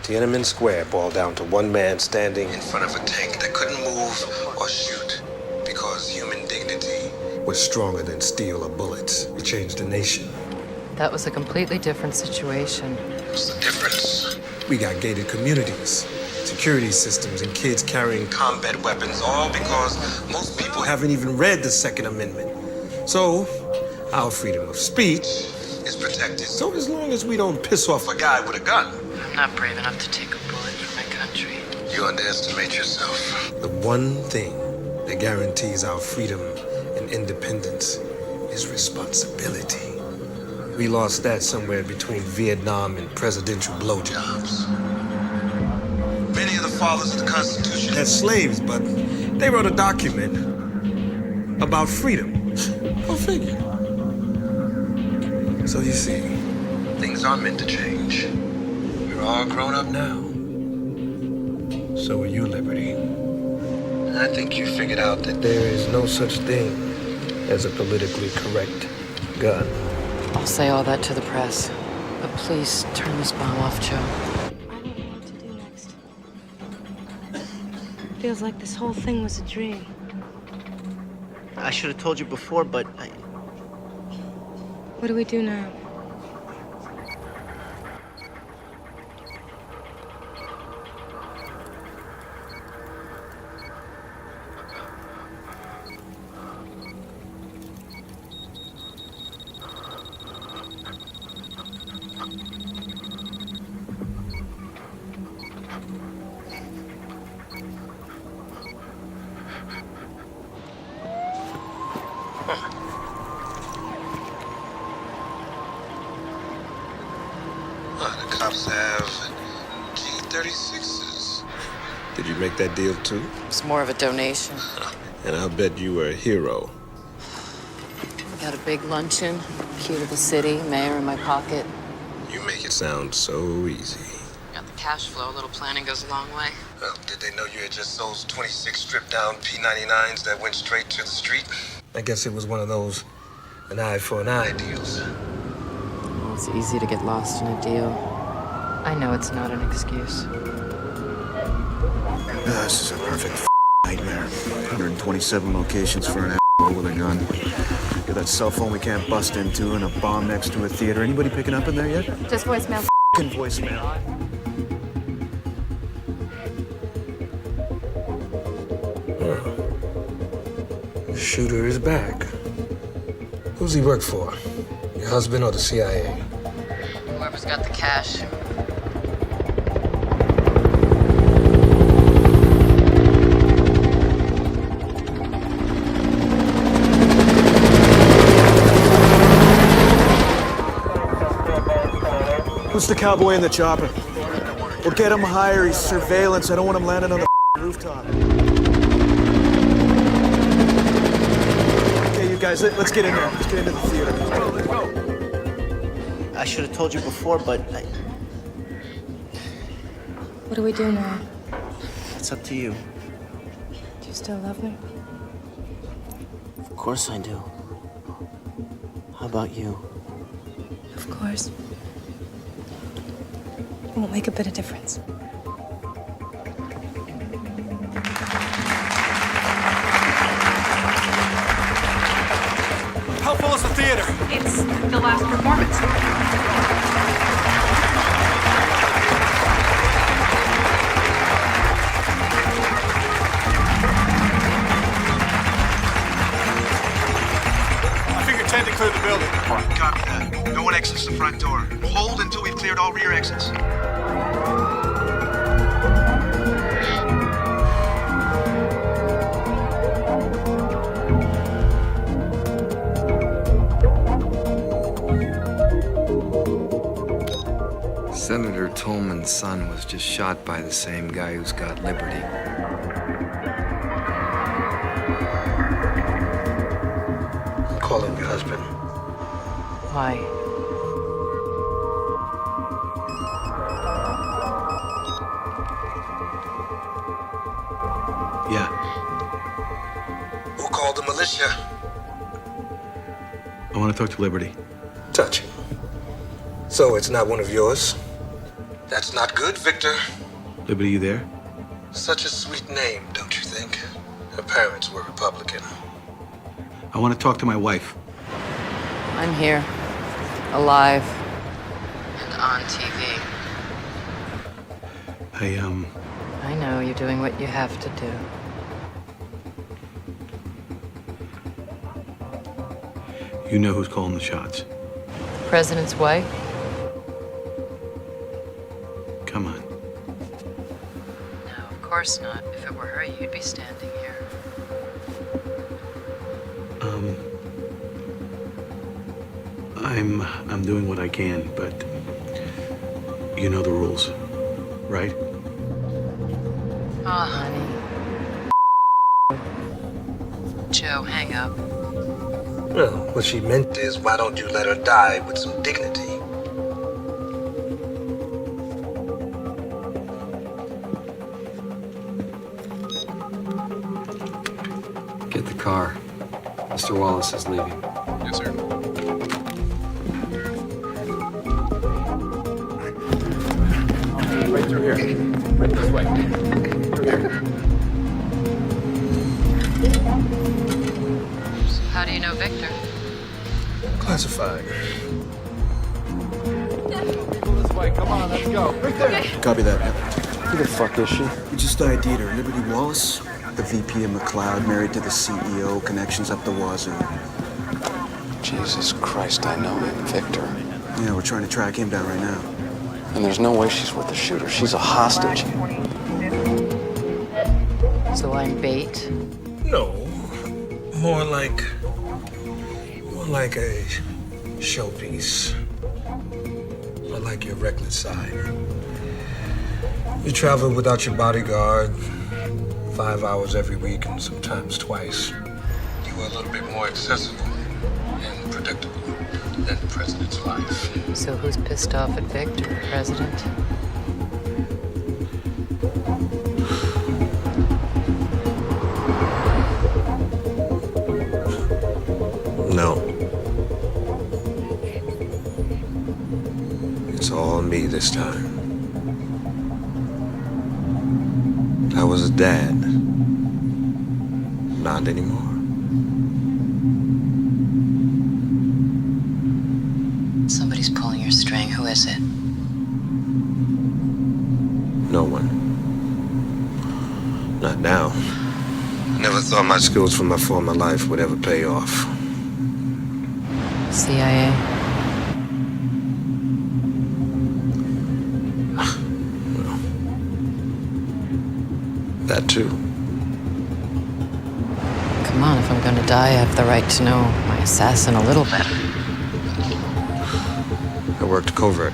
Tiananmen Square boiled down to one man standing in front of a tank that couldn't move or shoot because human dignity was stronger than steel or bullets. We changed the nation.
That was a completely different situation.
What's the difference? We got gated communities, security systems, and kids carrying combat weapons, all because most people haven't even read the Second Amendment. So, our freedom of speech is protected. So as long as we don't piss off a guy with a gun.
I'm not brave enough to take a bullet for my country.
You underestimate yourself. The one thing that guarantees our freedom and independence is responsibility. We lost that somewhere between Vietnam and presidential blowjobs. Many of the fathers of the Constitution had slaves, but they wrote a document about freedom. Go figure. So you see, things are meant to change. We're all grown up now. So are you, Liberty. I think you figured out that there is no such thing as a politically correct gun.
I'll say all that to the press. But please turn this bomb off, Joe.
I don't know what to do next. Feels like this whole thing was a dream.
I should have told you before, but
What do we do now?
you make that deal too?
It's more of a donation.
And I'll bet you were a hero.
We got a big luncheon, key to the city, mayor in my pocket.
You make it sound so easy.
Got the cash flow, a little planning goes a long way.
Well, did they know you had just sold 26 stripped-down P99s that went straight to the street? I guess it was one of those an eye for an eye deals.
Well, it's easy to get lost in a deal. I know it's not an excuse.
This is a perfect nightmare. 127 locations for an asshole with a gun. Got that cell phone we can't bust into and a bomb next to a theater. Anybody picking up in there yet?
Just voicemail.
Fucking voicemail.
The shooter is back. Who's he work for? Your husband or the CIA?
Whoever's got the cash.
Who's the cowboy in the chopper? We'll get him higher. He's surveillance. I don't want him landing on the rooftop. Okay, you guys, let's get in there. Let's get into the theater. Let's go.
I should have told you before, but
What do we do now?
it's up to you.
Do you still love me?
Of course I do. How about you?
Of course. It won't make a bit of difference.
How full is the theater?
It's the last performance.
I figured 10 to clear the building.
Copy that. No one exits the front door. Hold until we've cleared all rear exits.
Senator Tolman's son was just shot by the same guy who's got Liberty.
Call him your husband.
Why?
Yeah.
Who called the militia?
I want to talk to Liberty.
Touching. So it's not one of yours? That's not good, Victor.
Liberty, you there?
Such a sweet name, don't you think? Her parents were Republican.
I want to talk to my wife.
I'm here. Alive. And on TV.
I
I know you're doing what you have to do.
You know who's calling the shots.
President's wife?
Come on.
No, of course not. If it were her, you'd be standing here.
I'm doing what I can, but you know the rules, right?
Oh, honey. Joe, hang up.
Well, what she meant is, why don't you let her die with some dignity?
Get the car. Mr. Wallace is leaving.
Yes, sir.
Right through here. Right this way. Through here.
So how do you know Victor?
Classified.
People this way. Come on, let's go. Right there.
Copy that. Who the fuck is she? We just ID'd her. Liberty Wallace, the VP of McLeod, married to the CEO, connections up the wazoo.
Jesus Christ, I know him, Victor.
Yeah, we're trying to track him down right now.
And there's no way she's with the shooter. She's a hostage.
So I'm bait?
No. More like a showpiece. I like your reckless side. You travel without your bodyguard, 5 hours every week and sometimes twice. You were a little bit more accessible and predictable than the president's wife.
So who's pissed off at Victor, the president?
No. It's all me this time. I was a dad. Not anymore.
Somebody's pulling your string. Who is it?
No one. Not now. Never thought my skills from my former life would ever pay off.
CIA.
Well, that too.
Come on, if I'm gonna die, I have the right to know my assassin a little better.
I worked covert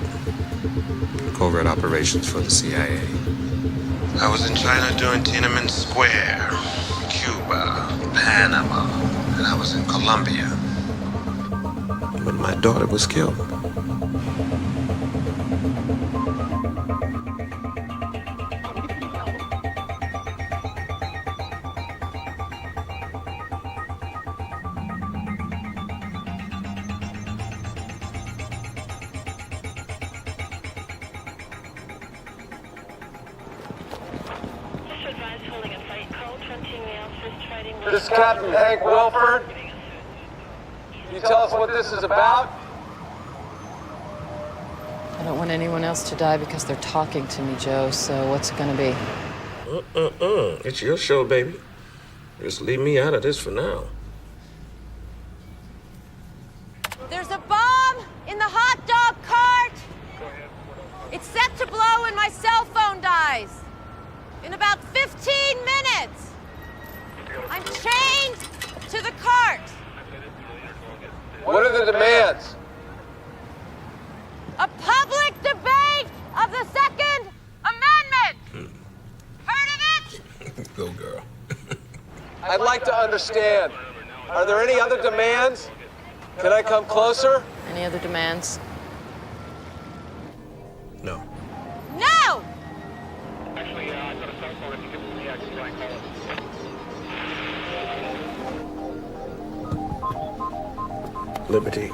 operations for the CIA. I was in China during Tiananmen Square, Cuba, Panama, and I was in Colombia when my daughter was killed.
This is Captain Hank Wilford. Can you tell us what this is about?
I don't want anyone else to die because they're talking to me, Joe, so what's it gonna be?
It's your show, baby. Just leave me out of this for now.
There's a bomb in the hot dog cart. It's set to blow when my cell phone dies. In about 15 minutes. I'm chained to the cart.
What are the demands?
A public debate of the Second Amendment. Heard of it?
Go, girl.
I'd like to understand. Are there any other demands? Can I come closer?
Any other demands?
No.
No!
Liberty.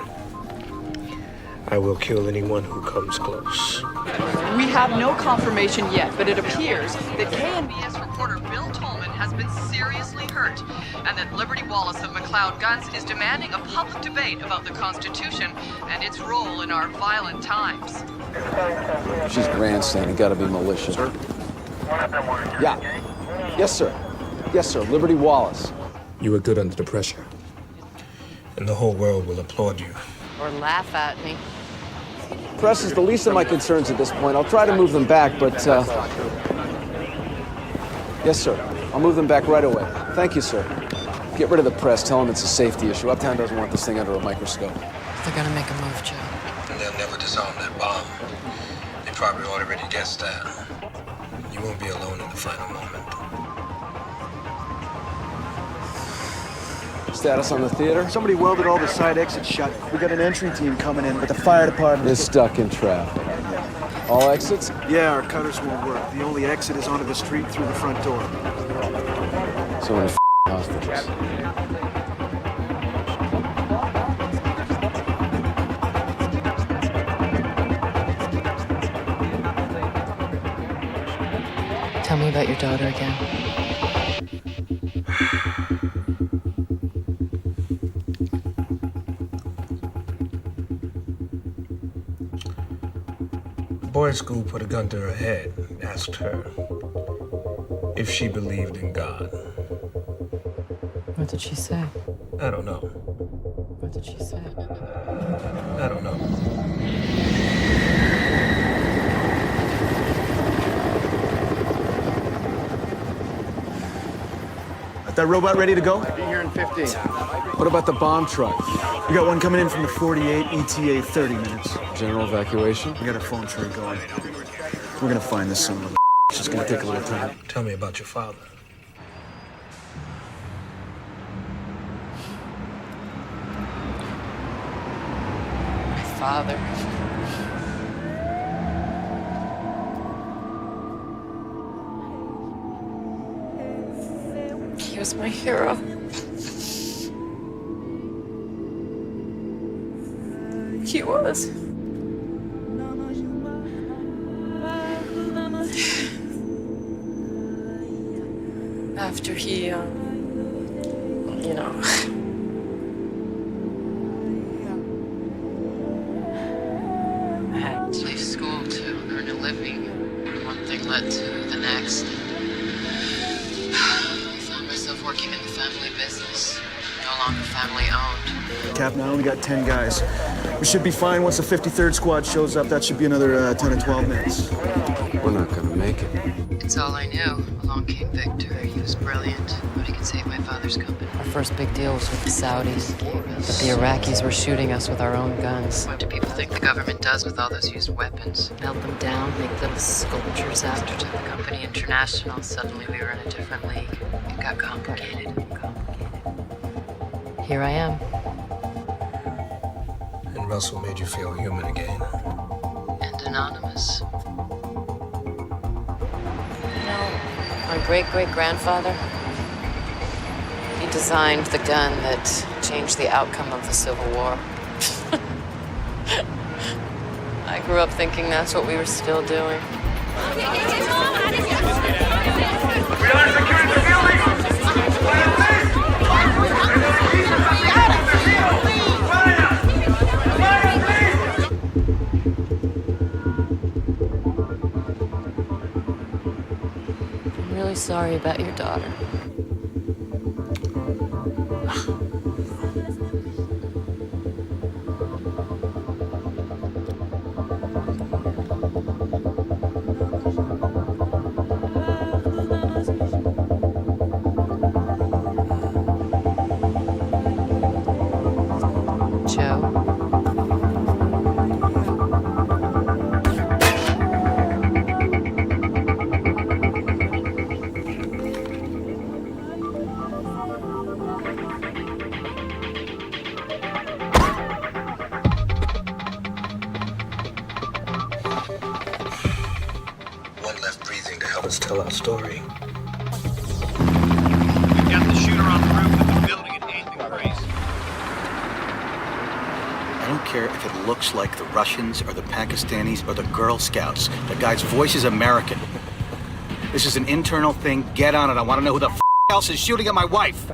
I will kill anyone who comes close.
We have no confirmation yet, but it appears that KNBS reporter Bill Tolman has been seriously hurt, and that Liberty Wallace of McLeod Guns is demanding a public debate about the Constitution and its role in our violent times.
She's grandstanding. Gotta be malicious. Yeah. Yes, sir. Yes, sir. Liberty Wallace.
You were good under the pressure. And the whole world will applaud you.
Or laugh at me.
Press is the least of my concerns at this point. I'll try to move them back, but, Yes, sir. I'll move them back right away. Thank you, sir. Get rid of the press. Tell them it's a safety issue. Uptown doesn't want this thing under a microscope.
They're gonna make a move, Joe.
And they'll never disarm that bomb. They probably already guessed that. You won't be alone in the final moment.
Status on the theater?
Somebody welded all the side exits shut. We got an entry team coming in, but the fire department
is stuck in traffic. All exits?
Yeah, our cutters won't work. The only exit is onto the street through the front door.
So many hostages.
Tell me about your daughter again.
Boy at school put a gun to her head and asked her if she believed in God.
What did she say?
I don't know.
What did she say?
I don't know.
That robot ready to go?
Be here in 15.
What about the bomb truck?
We got one coming in from the 48, ETA 30 minutes.
General evacuation?
We got a phone tree going. We're gonna find this son of a. It's just gonna take a little time.
Tell me about your father.
father. He was my hero. He was. After he, you know. I had to leave school to earn a living. One thing led to the next. I found myself working in the family business, no longer family owned.
Captain, I only got 10 guys. We should be fine once the 53rd squad shows up. That should be another 10 or 12 minutes.
We're not gonna make it.
It's all I knew. Along came Victor. He was brilliant, but he could save my father's company. Our first big deal was with the Saudis, but the Iraqis were shooting us with our own guns. What do people think the government does with all those used weapons? Melt them down, make little sculptures after took the company international. Suddenly we were in a different league. It got complicated. Here I am.
And Russell made you feel human again.
And anonymous. My great-great-grandfather, he designed the gun that changed the outcome of the Civil War. I grew up thinking that's what we were still doing. I'm really sorry about your daughter.
Let's tell our story.
We've got the shooter on the roof of the building at 8th and Grace.
I don't care if it looks like the Russians or the Pakistanis or the Girl Scouts. The guy's voice is American. This is an internal thing. Get on it. I want to know who the else is shooting at my wife.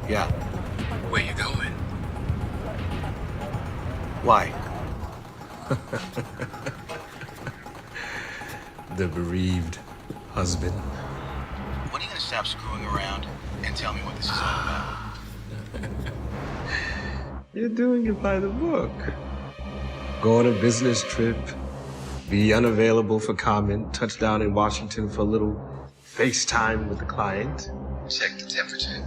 Yeah.
Where you going?
Why?
The bereaved husband.
When are you gonna stop screwing around and tell me what this is all about?
You're doing it by the book. Go on a business trip, be unavailable for comment, touch down in Washington for a little FaceTime with the client.
Check the temperature.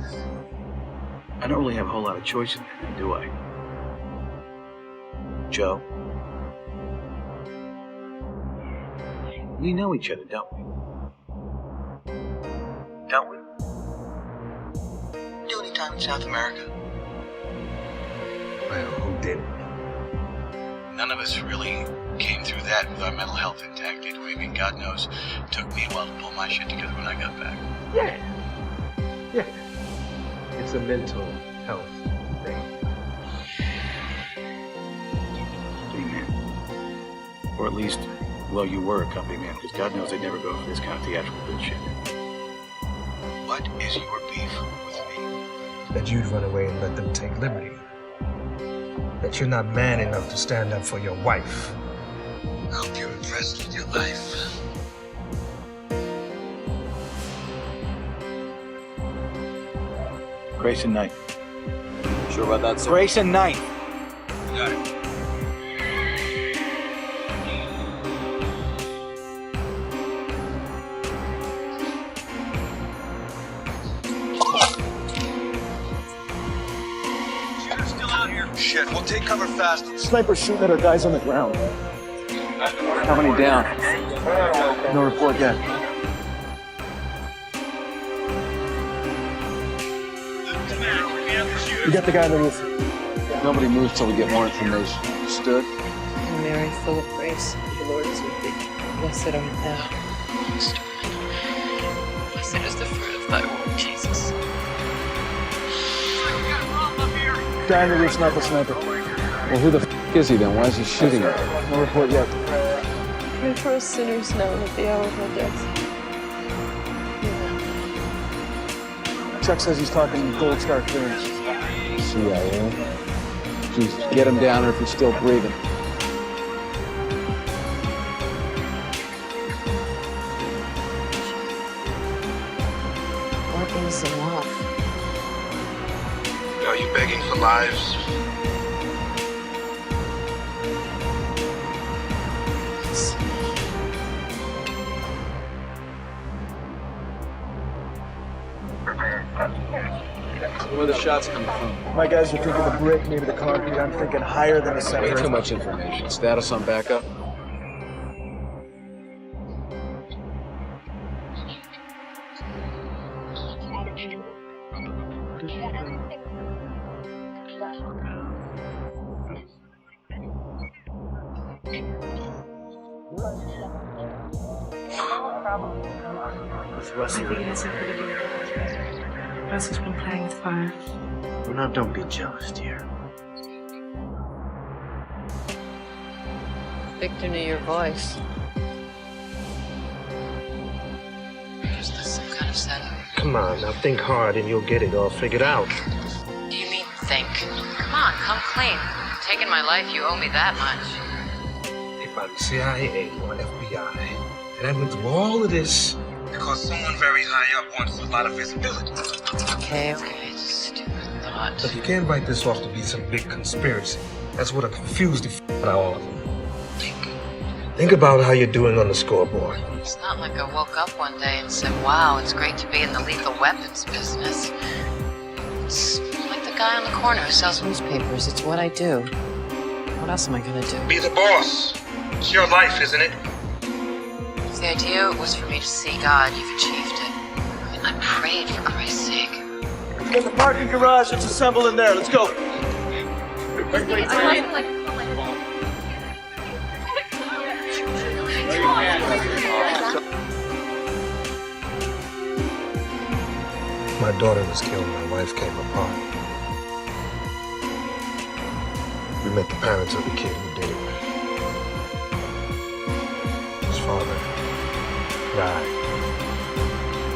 I don't really have a whole lot of choice in there, do I? Joe? We know each other, don't we? Don't we? Do any time in South America?
Well, who didn't?
None of us really came through that with our mental health intact, did we? I mean, God knows, it took me a while to pull my shit together when I got back.
Yeah. It's a mental health thing.
Hey, man. Or at least, well, you were a company man, because God knows I'd never go for this kind of theatrical bullshit. What is your beef with me?
That you'd run away and let them take liberty. That you're not man enough to stand up for your wife.
I hope you're impressed with your life.
Grace and Knight.
Sure about that, sir?
Grace and Knight.
Got it.
Shooter's still out here.
Shit, we'll take cover fast.
Snipers shooting at our guys on the ground.
How many down?
No report yet.
Luke to Mac, we have
You got the guy on the roof.
Nobody moves till we get more information. Understood?
Hail Mary, full of grace, the Lord is with thee. Blessed art thou. Blessed is the fruit of thy womb, Jesus.
Guy on the roof's not the sniper.
Well, who the is he then? Why is he shooting at her?
No report yet.
Pray for us sinners now and at the hour of our death.
Chuck says he's talking Gold Star clearance.
CIA? Jesus, get him down here if he's still breathing.
What is enough?
Are you begging for lives?
Where are the shots coming from?
My guys are thinking the brick, maybe the concrete. I'm thinking higher than the center.
Way too much information. Status on backup?
With Wesley.
Wesley's been playing with fire.
Well, now don't be jealous, dear.
Victor knew your voice. Is this some kind of setup?
Come on, now think hard and you'll get it all figured out.
Do you mean think? Come on, come clean. Taking my life, you owe me that much.
If I'm CIA or FBI, and I went through all of this because someone very high up wants a lot of visibility.
Okay, it's a stupid thought.
But you can't write this off to be some big conspiracy. That's what I confused the out of all of them. Think about how you're doing on the scoreboard.
It's not like I woke up one day and said, wow, it's great to be in the lethal weapons business. It's like the guy on the corner who sells newspapers. It's what I do. What else am I gonna do?
Be the boss. It's your life, isn't it?
If the idea was for me to see God, you've achieved it. I mean, I prayed for Christ's sake.
Let's get the parking garage. Let's assemble in there. Let's go.
My daughter was killed. My wife came apart. We met the parents of the kid who did it. His father died.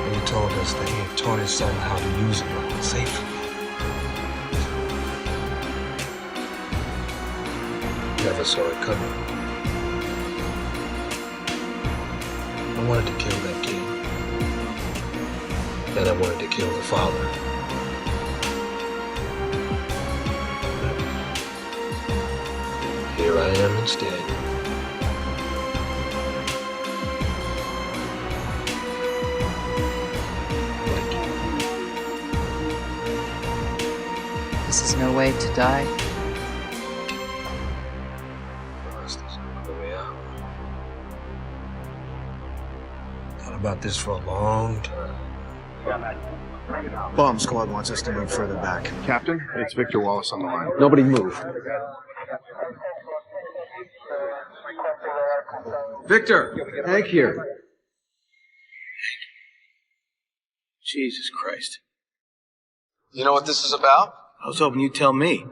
And he told us that he had taught his son how to use a gun safely. Never saw it coming. I wanted to kill that kid. And I wanted to kill the father. Here I am instead.
This is no way to die.
There's no way out. Thought about this for a long time.
Bomb squad wants us to move further back.
Captain, it's Victor Wallace on the line.
Nobody move. Victor, Hank here.
Jesus Christ.
You know what this is about?
I was hoping you'd tell me.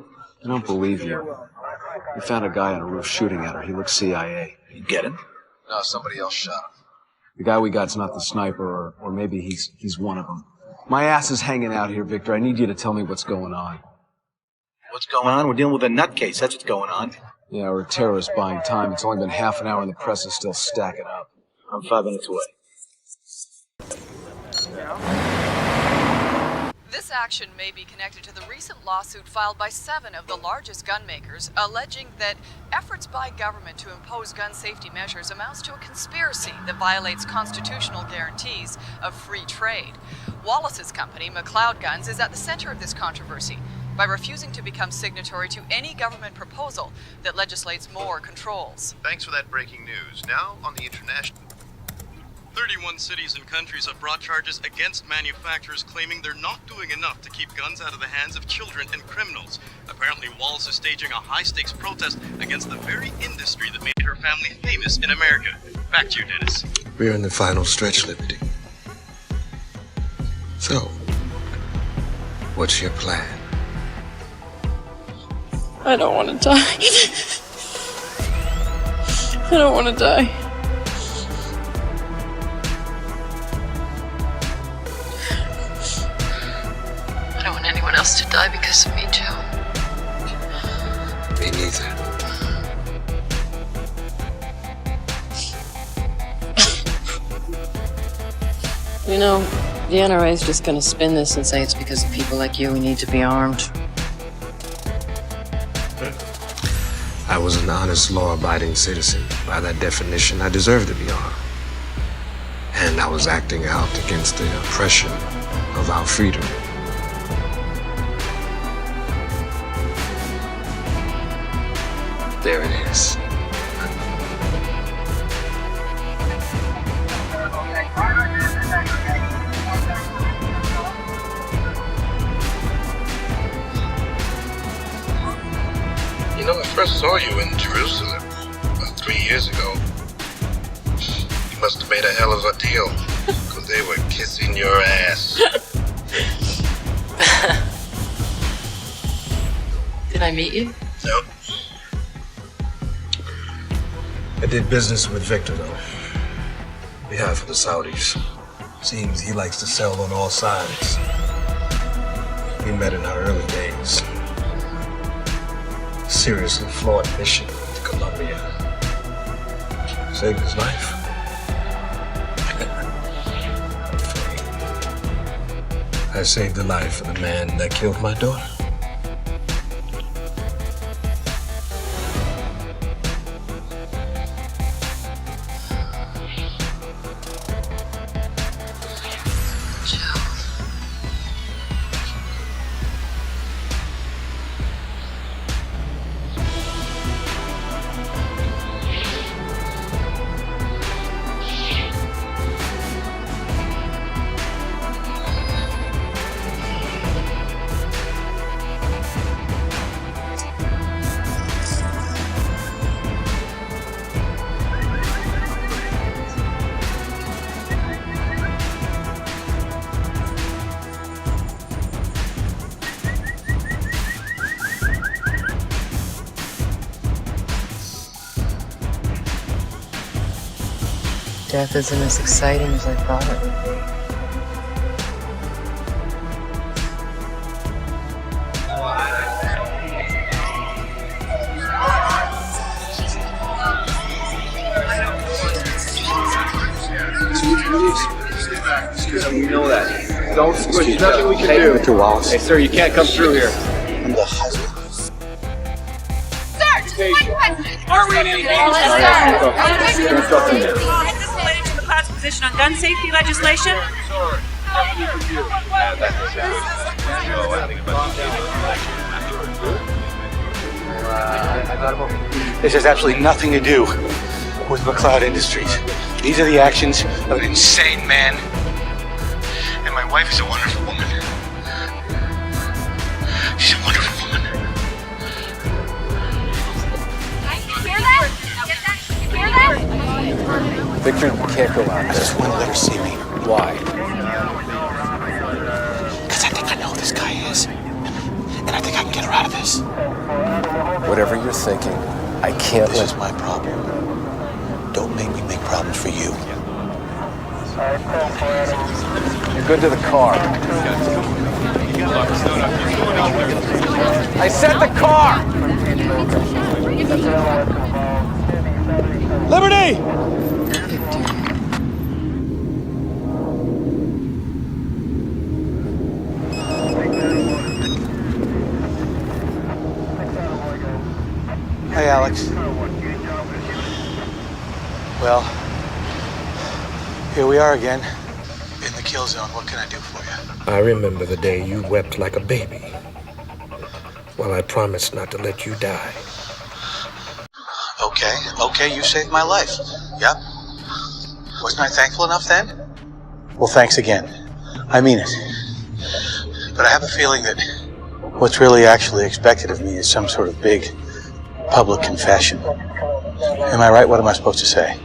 I don't believe you. We found a guy on a roof shooting at her. He looks CIA.
You get him?
No, somebody else shot him.
The guy we got's not the sniper, or maybe he's one of them. My ass is hanging out here, Victor. I need you to tell me what's going on.
What's going on? We're dealing with a nutcase. That's what's going on.
Yeah, or a terrorist buying time. It's only been half an hour and the press is still stacking up.
I'm 5 minutes away.
This action may be connected to the recent lawsuit filed by 7 of the largest gun makers, alleging that efforts by government to impose gun safety measures amounts to a conspiracy that violates constitutional guarantees of free trade. Wallace's company, McLeod Guns, is at the center of this controversy by refusing to become signatory to any government proposal that legislates more controls.
Thanks for that breaking news. Now on the international... 31
31 cities and countries have brought charges against manufacturers claiming they're not doing enough to keep guns out of the hands of children and criminals. Apparently, Wallace is staging a high-stakes protest against the very industry that made her family famous in America. Back to you, Dennis.
We're in the final stretch, Liberty. So, what's your plan?
I don't want to die. I don't want to die. I don't want anyone else to die because of me, Joe.
Me neither.
You know, the NRA is just gonna spin this and say it's because of people like you we need to be armed.
I was an honest, law-abiding citizen. By that definition, I deserve to be armed. And I was acting out against the oppression of our freedom. There it is.
You know, I first saw you in Jerusalem about 3 years ago. You must have made a hell of a deal, because they were kissing your ass.
Did I meet you?
No.
I did business with Victor, though. On behalf of the Saudis. Seems he likes to sell on all sides. We met in our early days. Seriously flawed mission to Colombia. Saved his life. I saved the life of the man that killed my daughter.
Death isn't as exciting as I thought it would be.
Excuse me, you know that. Don't squish. There's nothing we can do.
Mr. Wallace.
Hey, sir, you can't come through here.
I'm the husband.
Sir, just one question. Are we anything?
Is this related to McLeod's position on gun safety legislation?
This has absolutely nothing to do with McLeod Industries. These are the actions of an insane man. And my wife is a wonderful woman. She's a wonderful woman.
You hear that? You hear that?
Victor, we can't go out.
I just want to let her see me.
Why?
Because I think I know who this guy is. And I think I can get her out of this.
Whatever you're thinking, I can't
This is my problem. Don't make me make problems for you.
You're good to the car. I said the car!
Liberty!
Hi, Alex. Well, here we are again, in the kill zone. What can I do for you?
I remember the day you wept like a baby. Well, I promised not to let you die.
Okay, you saved my life. Yep. Wasn't I thankful enough then? Well, thanks again. I mean it. But I have a feeling that what's really actually expected of me is some sort of big public confession. Am I right? What am I supposed to say?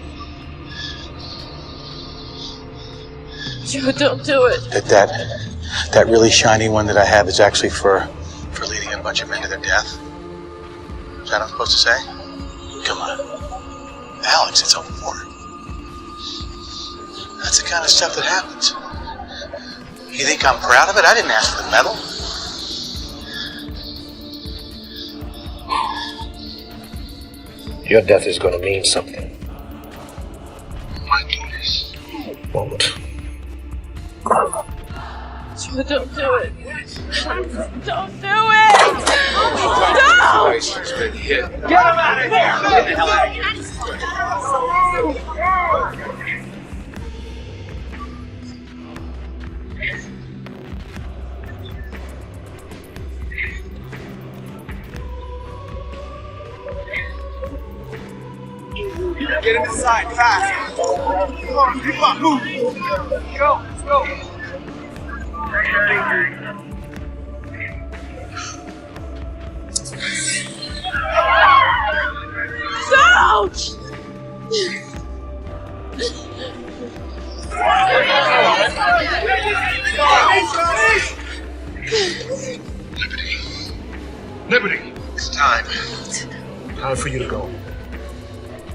Joe, don't do it.
That really shiny one that I have is actually for leading a bunch of men to their death? Is that what I'm supposed to say? Come on. Alex, it's a war. That's the kind of stuff that happens. You think I'm proud of it? I didn't ask for the medal.
Your death is going to mean something.
My goodness.
Won't.
Joe, don't do it. Don't do it! Don't!
He's been hit.
Get him out of here!
Get the hell out of
Get him inside, fast. Come on, move. Go, let's go.
Don't!
Liberty, it's time. Time for you to go.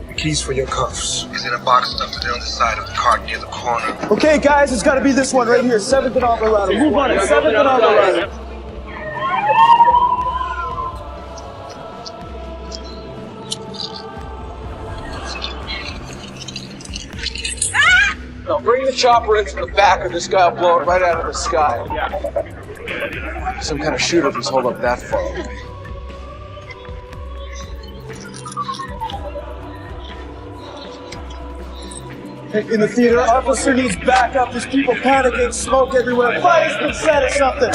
The keys for your cuffs is in a box stuffed down the side of the cart near the corner.
Okay, guys, it's got to be this one right here. 7th and Alvarado. Move on it. 7th and Alvarado.
No, bring the chopper into the back or this guy will blow it right out of the sky. Some kind of shooter if he's holed up that far.
In the theater, officer needs backup. There's people panicking, smoke everywhere. Fire's been set or something.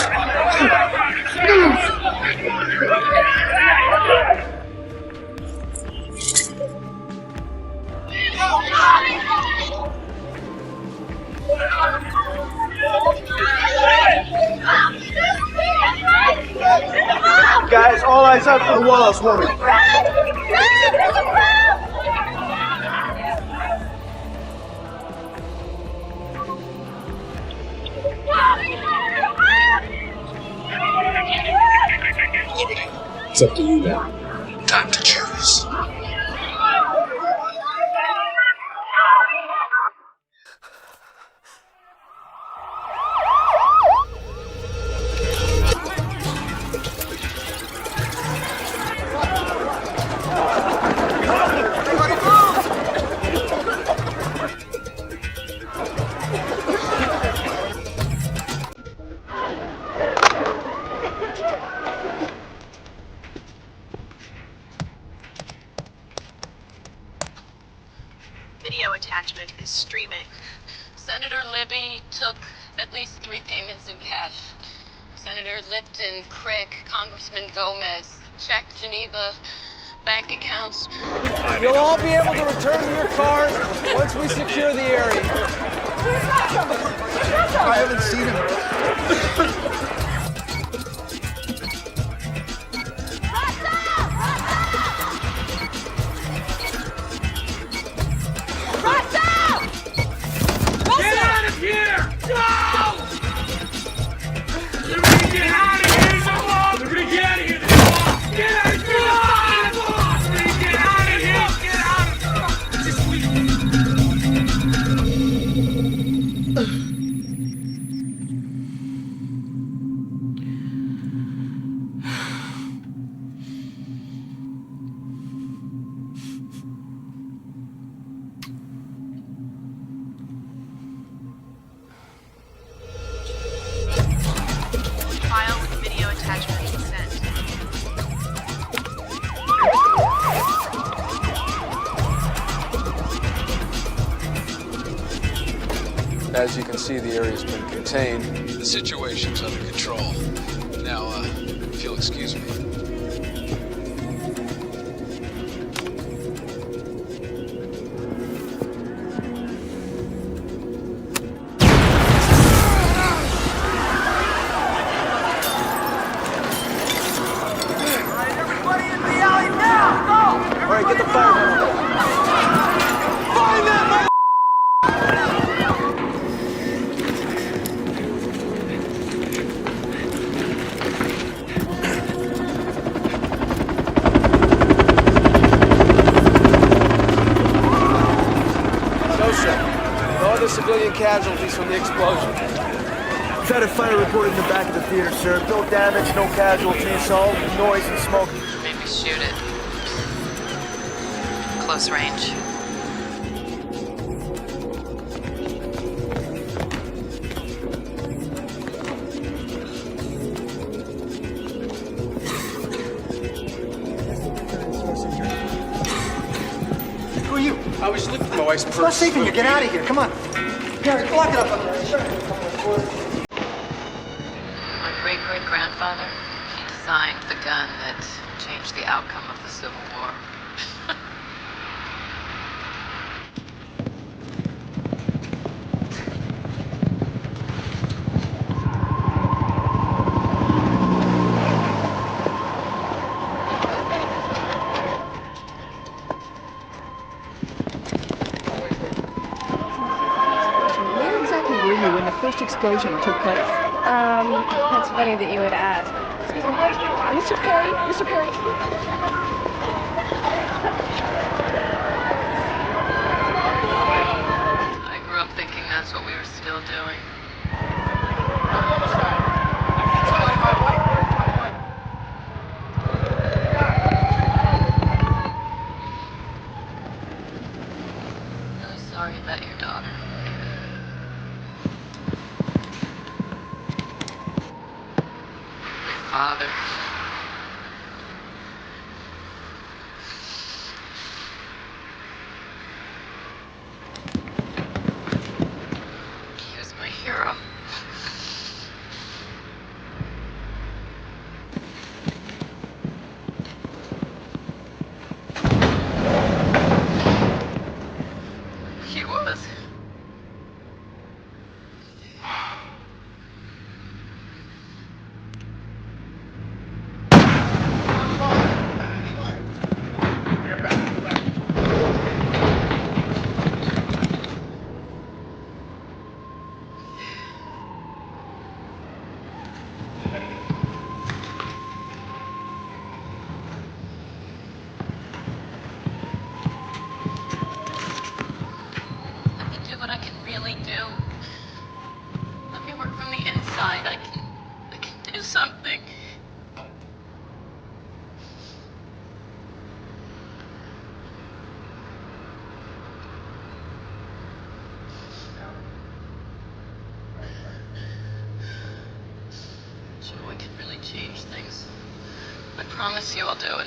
Guys, all eyes out for the Wallace woman.
It's up to you now. Time to choose.
Video attachment is streaming.
Senator Libby took at least 3 payments in cash. Senator Lipton, Crick, Congressman Gomez, check Geneva, bank accounts.
You'll all be able to return to your cars once we secure the area.
I haven't seen him.
File with video attachment sent.
As you can see, the area's been contained. The situation's under control. Now, if you'll excuse me.
No other civilian casualties from the explosion.
We've had a fire report in the back of the theater, sir. No damage, no casualties, all noise and smoke.
Maybe shoot it. Close range.
Who are you?
I was looking for my wife's purse.
It's not safe in here. Get out of here. Come on. Here, lock it up up there. Sure.
My great-great-grandfather, he designed the gun that changed the outcome of the Civil War.
Where exactly were you when the first explosion took place?
That's funny that you would ask.
Mr. Perry, Mr. Perry.
I grew up thinking that's what we were still doing. Really sorry about your daughter. My father. He was my hero. He was. Let me do what I can really do. Let me work from the inside. I can do something. Joe, I can really change things. I promise you I'll do it.